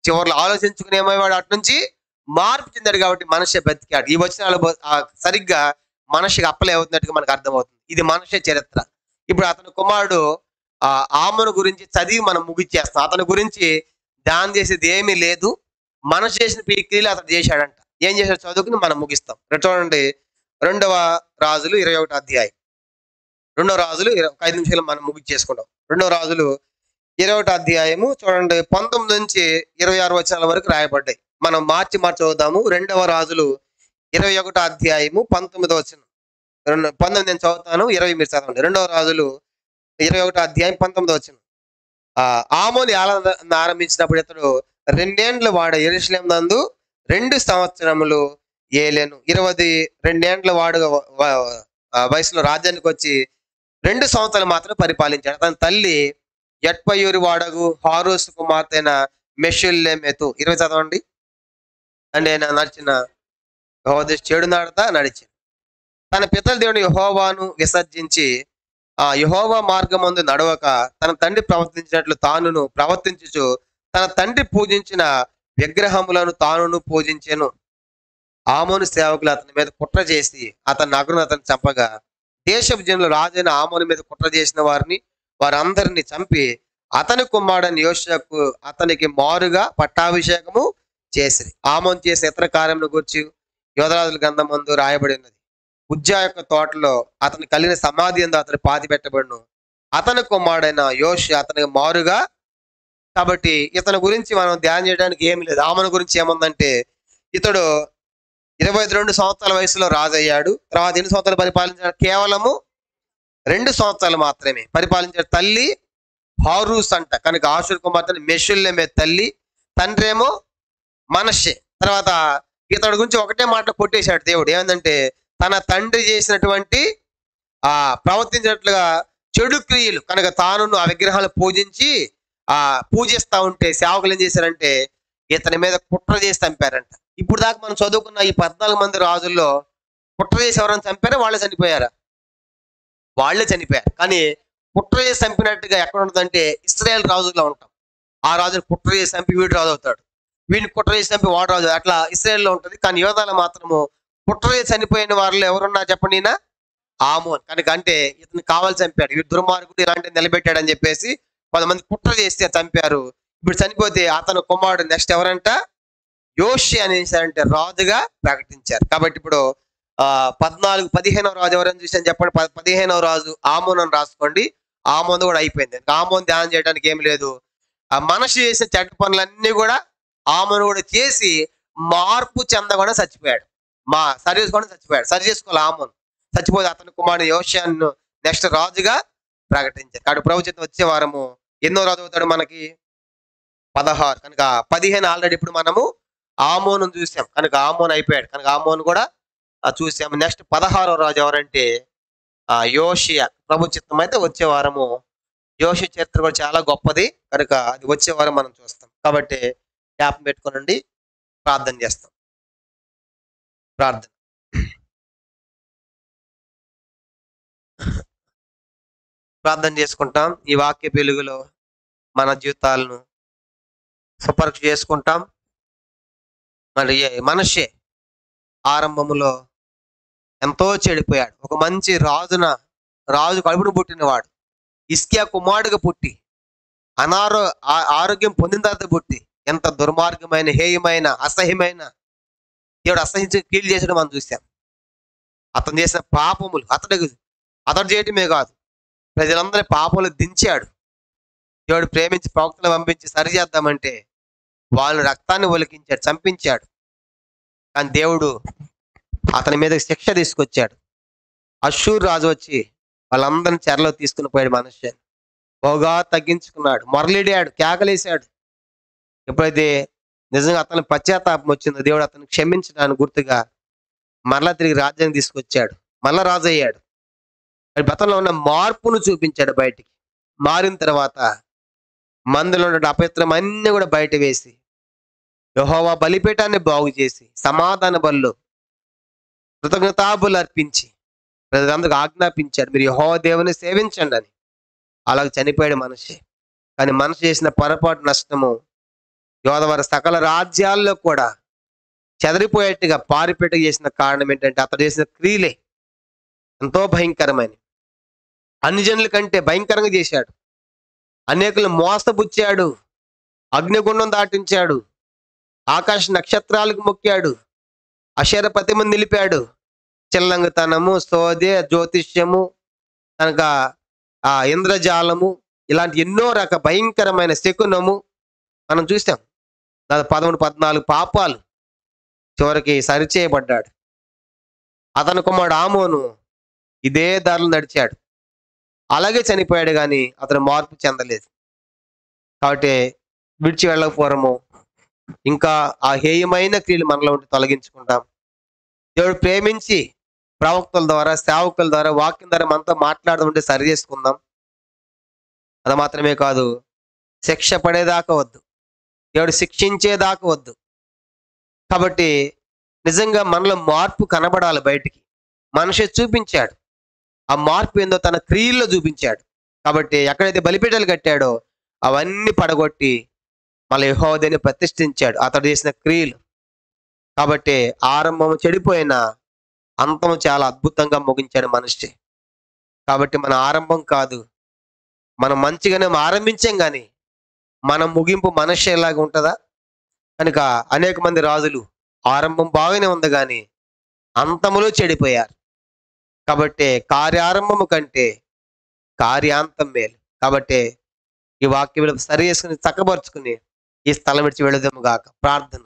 చివరిలో ఆలోచించుకుని ఏమయ్యాడు అటు నుంచి మార్పు చెందాడు. కాబట్టి మనిషి బతికాడు. ఈ వచనాలు సరిగ్గా మనిషికి అప్లై అవుతున్నట్టుగా మనకు అర్థమవుతుంది. ఇది మనిషి చరిత్ర. ఇప్పుడు అతని కుమారుడు ఆమను గురించి చదివి మనం ముగిచ్చేస్తాం. అతని గురించి ధ్యానం చేసేది ఏమీ లేదు. మనిషి చేసిన క్రియలు అతను చేశాడంట. ఏం చేశాడు చదువుకుని మనం ముగిస్తాం. చూడండి, 2వ రాజులు 21వ అధ్యాయం. 2వ రాజులు 5 నిమిషాలు మనం ముగిచ్చేసుకుంటాం. 2వ రాజులు 21వ అధ్యాయము చూడండి, 19 నుంచి 26 వచనాల వరకు రాయబడ్డాయి. మనం మార్చి చదువుదాము. 2వ రాజులు 21వ అధ్యాయము 19వ వచనం. 19 నేను చదువుతాను, 20 మీరు చదవండి. 2వ రాజులు 21వ అధ్యాయం 19వ వచనం. ఆమోను ఏలన ఆరంభించినప్పుడు ఇతడు 2 ఏండ్ల వాడు యెరూషలేము నందు 2 సంవత్సరములు ఏలెను. 22 ఏండ్ల వాడు వయసులో రాజ్యానికి వచ్చి 2 సంవత్సరాలు మాత్రం పరిపాలించాడు. అతని తల్లి యట్పయూరి వాడగు హారూసు కుమార్తె అయిన మెషుల్లెమెతు. 20 చదవండి. అంటే ఆయన నడిచిన చెడు నాడతా నడిచి తన పితల దేవుని యెహోవాను విసర్జించి యెహోవా మార్గమందు నడవక తన తండ్రి ప్రవర్తించినట్లు తానును ప్రవర్తించుచు తన తండ్రి పూజించిన విగ్రహములను తానును పూజించెను. ఆమోను సేవకులు అతని మీద కుట్ర చేసి అతని నగరును అతను చంపగా దేశపు జనులు రాజైన ఆమోను మీద కుట్ర చేసిన వారందరినీ చంపి అతని కుమారుడైన యోషకు అతనికి మారుగా పట్టాభిషేకము చేసిరి. ఆమోను చేసే ఇతర కార్యముల గురించి యోధరాజుల గ్రంథం ముందు రాయబడి ఉన్నది. ఉజ్జా యొక్క తోటలో అతని కలిగిన సమాధి అందు అతను పాతి పెట్టబడును. అతని కుమారుడైన యోషి అతనికి మారుగా. కాబట్టి ఇతని గురించి మనం ధ్యానం చేయడానికి ఏమి లేదు. ఆమోను గురించి ఏముందంటే ఇతడు 22 సంవత్సరాల వయసులో రాజు అయ్యాడు. తర్వాత ఎన్ని సంవత్సరాలు పరిపాలించాడు? కేవలము 2 సంవత్సరాలు మాత్రమే పరిపాలించాడు. తల్లి హారూస్ అంట, కనుక ఆషూరు కుమార్తె మెషుల్లెమెతు తల్లి, తండ్రి ఏమో మనష్షే. తర్వాత ఇతడి గురించి ఒకటే మాట కొట్టేశాడు దేవుడు. ఏమందంటే తన తండ్రి చేసినటువంటి ప్రవర్తించినట్లుగా చెడు క్రియలు కనుక తాను ఆ విగ్రహాలు పూజిస్తా ఉంటే సేవకులు ఏం చేశారంటే ఇతని మీద కుట్ర చేసి చంపారంట. ఇప్పుడు దాకా మనం చదువుకున్న ఈ 14 మంది రాజుల్లో కుట్ర చేసి ఎవరైనా చంపారా? వాళ్ళే చనిపోయారా? వాళ్ళే చనిపోయారు. కానీ కుట్ర చేసి చంపినట్టుగా ఎక్కడ ఉంటుందంటే ఇశ్రాయేల్ రాజుల్లో ఉంటాం. ఆ రాజుని కుట్ర చేసి చంపి వీడు రాజు అవుతాడు, వీడిని కుట్ర చేసి చంపి వాడు రాజు, అట్లా ఇశ్రాయేల్లో ఉంటుంది. కానీ యోధాలో మాత్రము కుట్ర చేసి చనిపోయిన వారిలో ఎవరున్నా చెప్పండి, ఈయన ఆమోన్. కనుక అంటే ఇతను కావాలి చంపాడు, వీడు దుర్మార్గుడు ఇలాంటి నిలబెట్టాడని చెప్పేసి కొంతమంది కుట్ర చేస్తే చంపారు. ఇప్పుడు చనిపోతే అతను కుమారుడు నెక్స్ట్ ఎవరంట? యోషి అనేసారంటే రాజుగా ప్రకటించారు. కాబట్టి ఇప్పుడు 15వ రాజు ఎవరైనా చూసాను చెప్పండి. 15వ రాజు ఆమోన్ అని రాసుకోండి. ఆమోన్ కూడా అయిపోయింది. ఆమోన్ ధ్యానం చేయడానికి ఏం లేదు. ఆ మనిషి చేసిన చెడ్డ పనులన్నీ కూడా ఆమోన్ కూడా చేసి మార్పు చెందకుండా చచ్చిపోయాడు. సరి చేసుకోవాలి. ఆమోన్ చచ్చిపోతే అతని కుమారుడు యోషియాను నెక్స్ట్ రాజుగా ప్రకటించారు. కాబట్టి ప్రభు చేత వచ్చే వారము ఎన్నో రాజు అవుతాడు మనకి? 16. కనుక 15 ఆల్రెడీ ఇప్పుడు మనము ఆమోను చూసాం. కనుక ఆమోన్ అయిపోయాడు. కనుక ఆమోన్ కూడా చూసాము. నెక్స్ట్ 16వ రాజు ఎవరంటే యోషియా. ప్రభు చిత్తం అయితే వచ్చే వారము యోషి చరిత్ర కూడా చాలా గొప్పది. కనుక అది వచ్చే వారం మనం చూస్తాం. కాబట్టి జ్ఞాపకం పెట్టుకోనండి. ప్రార్థన చేస్తాం. ప్రార్థన. ప్రార్థన చేసుకుంటాం. ఈ వాక్య వెలుగులో మన జీవితాలను సుపరీక్ష చేసుకుంటాం. మరి మనిషి ఆరంభములో ఎంతో చెడిపోయాడు. ఒక మంచి రాజు కడుపును పుట్టినవాడు. హిజ్కియా కుమారుడుగా పుట్టి ఆరోగ్యం పొందిన తర్వాత పుట్టి ఎంత దుర్మార్గమైన, హేయమైన, అసహ్యమైన, దేవుడు అసహించి కీళ్ళు చేసడం మనం చూసాం. అతను చేసిన పాపములు అతడు చేయటమే కాదు, ప్రజలందరి పాపములు దించాడు. దేవుడు ప్రేమించి ప్రవక్తలు పంపించి సరిచేద్దామంటే వాళ్ళు రక్తాన్ని ఒలికించాడు, చంపించాడు. కానీ దేవుడు అతని మీద శిక్ష తీసుకొచ్చాడు. అష్షూరు రాజు వచ్చి వాళ్ళందరిని చెరలో తీసుకుని పోయాడు. మనుష్యాన్ని బహుగా తగ్గించుకున్నాడు, మొరలిడాడు, కేకలేశాడు. ఎప్పుడైతే నిజంగా అతని పశ్చాత్తాపం వచ్చిందో దేవుడు అతను క్షమించడానికి గుర్తుగా మరలా తిరిగి రాజ్యాన్ని తీసుకొచ్చాడు. మళ్ళా రాజు అయ్యాడు. గతంలో ఉన్న మార్పును చూపించాడు బయటికి. మారిన తర్వాత మందులో ఉన్న అపవిత్రం అన్ని కూడా బయట వేసి యెహోవా బలిపీఠాన్ని బాగు చేసి సమాధాన బలులు కృతజ్ఞతాబులు అర్పించి ప్రజలందరికీ ఆజ్ఞాపించాడు, మీరు యెహోవా దేవుని సేవించండి అని. అలాగ చనిపోయాడు మనిషి. కానీ మనసు చేసిన పొరపాటు నష్టము యోధవారి సకల రాజ్యాల్లో కూడా చెదరిపోయేట్టుగా పారిపెట్టుగా చేసిన కారణం ఏంటంటే అతడు చేసిన క్రియలే ఎంతో భయంకరమైన, అన్ని జనుల కంటే భయంకరంగా చేశాడు. అనేకులు మోసపుచ్చాడు, అగ్నిగుండం దాటించాడు, ఆకాశ నక్షత్రాలకు మొక్కాడు, అక్షర ప్రతిమను నిలిపాడు. చిల్లంగితనము, సోదే, జ్యోతిష్యము, కనుక ఆ ఇంద్రజాలము, ఇలాంటి ఎన్నో భయంకరమైన శకునము మనం చూసాం. దాదాపు 13, 14 పాపాలు చివరికి సరిచేయబడ్డాడు. అతని కుమారుడు ఆమోను ఇదే దారిలో నడిచాడు, అలాగే చనిపోయాడు, కానీ అతను మార్పు చెందలేదు. కాబట్టి విడిచి వెళ్ళకపోవడము, ఇంకా ఆ హేయమైన క్రియలు మనలో ఉండి తొలగించుకుంటాం. దేవుడు ప్రేమించి ప్రవక్తల ద్వారా, సేవకుల ద్వారా, వాక్యం ద్వారా మనతో మాట్లాడుతుంటే సరి చేసుకుందాం. అది మాత్రమే కాదు, శిక్ష పడేదాకా వద్దు, దేవుడు శిక్షించేదాకా వద్దు. కాబట్టి నిజంగా మనలో మార్పు కనబడాలి బయటికి. మనిషి చూపించాడు, ఆ మార్పు ఏందో తన క్రియల్లో చూపించాడు. కాబట్టి ఎక్కడైతే బలిపీఠాలు కట్టాడో అవన్నీ పడగొట్టి మళ్ళీ యెహోవా దేవుని ప్రతిష్ఠించాడు అతడు చేసిన క్రియలు. కాబట్టి ఆరంభం చెడిపోయిన అంతం చాలా అద్భుతంగా ముగించాడు మనిషి. కాబట్టి మన ఆరంభం కాదు, మనం మంచిగానే ఆరంభించాం, కానీ మన ముగింపు మనిషిలాగా ఉంటుందా? కనుక అనేక మంది రాజులు ఆరంభం బాగానే ఉంది, కానీ అంతములో చెడిపోయారు. కాబట్టి కార్యారంభము కంటే కార్యాంతం మేలు. కాబట్టి ఈ వాక్యం సరి చేసుకుని చక్కబరుచుకుని ఈ స్థలం విడిచి వెళదాము గాక. ప్రార్థన.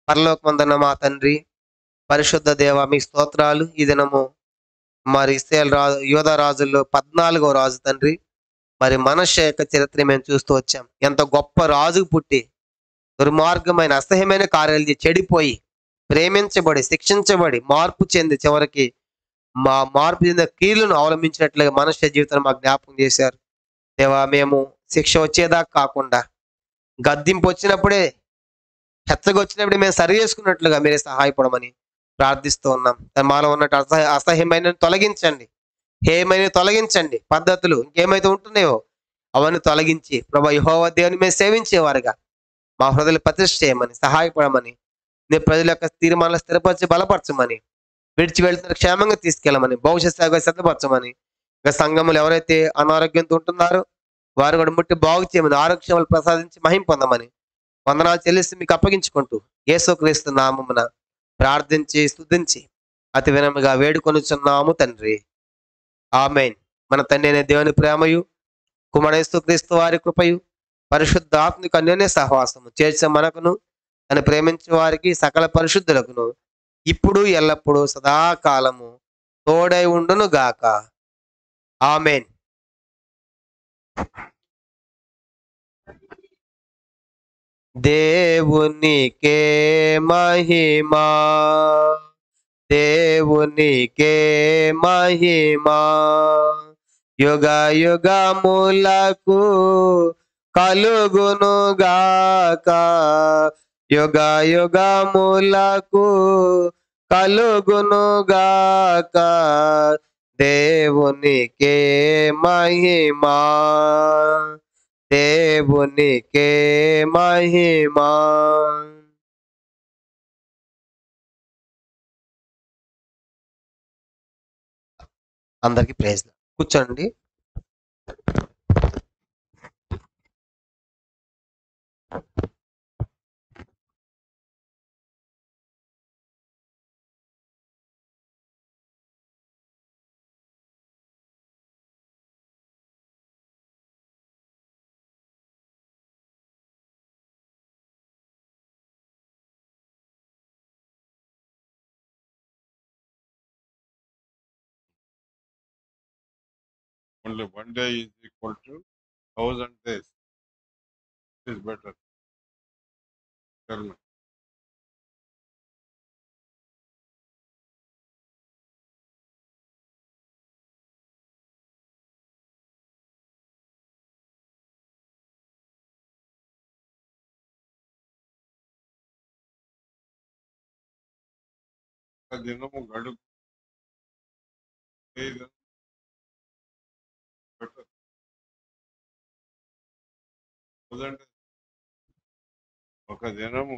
పరలోకమందున్న మా తండ్రి, పరిశుద్ధ దేవ, మీ స్తోత్రాలు. ఈ దినము మరి ఇశ్రాయేలు రాజు, యోధా రాజుల్లో 14వ రాజు తండ్రి, మరి మనష్షే యొక్క చరిత్ర మేము చూస్తూ వచ్చాం. ఎంత గొప్ప రాజుకు పుట్టి దుర్మార్గమైన అసహ్యమైన కార్యాలు చెడిపోయి, ప్రేమించబడి, శిక్షించబడి, మార్పు చెంది చివరికి మా మార్పు చెందిన క్రియలను అవలంబించినట్లుగా మనుష్య జీవితాన్ని మాకు జ్ఞాపకం చేశారు. దేవా, మేము శిక్ష వచ్చేదాకా కాకుండా, గద్దింపు వచ్చినప్పుడే, హెచ్చగొచ్చినప్పుడే మేము సరి చేసుకున్నట్లుగా మీరే సహాయపడమని ప్రార్థిస్తూ ఉన్నాం. మాలో ఉన్నట్టు అసహ్యమైన తొలగించండి, హేయమైన తొలగించండి, పద్ధతులు ఇంకేమైతే ఉంటున్నాయో అవన్నీ తొలగించి ప్రభా యెహోవా దేవుని మేము సేవించేవారుగా మా హృదయాలు ప్రతిష్ఠ చేయమని సహాయపడమని, నీ ప్రజల యొక్క తీర్మానాలు స్థిరపరిచి బలపరచమని, విడిచి వెళ్తున్న క్షేమంగా తీసుకెళ్ళమని, భవిష్యత్ సేవగా సిద్ధపరచమని, ఇక సంఘములు ఎవరైతే అనారోగ్యంతో ఉంటున్నారో వారు కూడా ముట్టి బాగు చేయమని, ఆరోగ్యములు ప్రసాదించి మహిం పొందమని వందనాలు చెల్లిసి మీకు అప్పగించుకుంటూ యేసుక్రీస్తు నామమున ప్రార్థించి స్తుతించి అతి వినముగా వేడుకొనుచున్నాము తండ్రి. ఆమేన్. మన తండ్రి అయిన దేవుని ప్రేమయు, కుమారుడు యేసుక్రీస్తు వారి కృపయు, పరిశుద్ధాత్మిక అన్యోన్య సహవాసము చేర్చే మనకును, అని ప్రేమించే వారికి సకల పరిశుద్ధులకును ఇప్పుడు ఎల్లప్పుడూ సదాకాలము తోడై ఉండును గాక. ఆమేన్. దేవునికే మహిమా, దేవునికే మహిమా, యుగ యుగములకు కలుగును గాక, యుగ యుగములకు కలుగును గాక. దేవునికే మహిమా, దేవునికే మహిమా. అందరికీ ప్రైజ్. కూర్చోండి. Only one day is equal to 1,000 days. It is better. Tell me. దినము గడుపు better. thousand ఒక దినము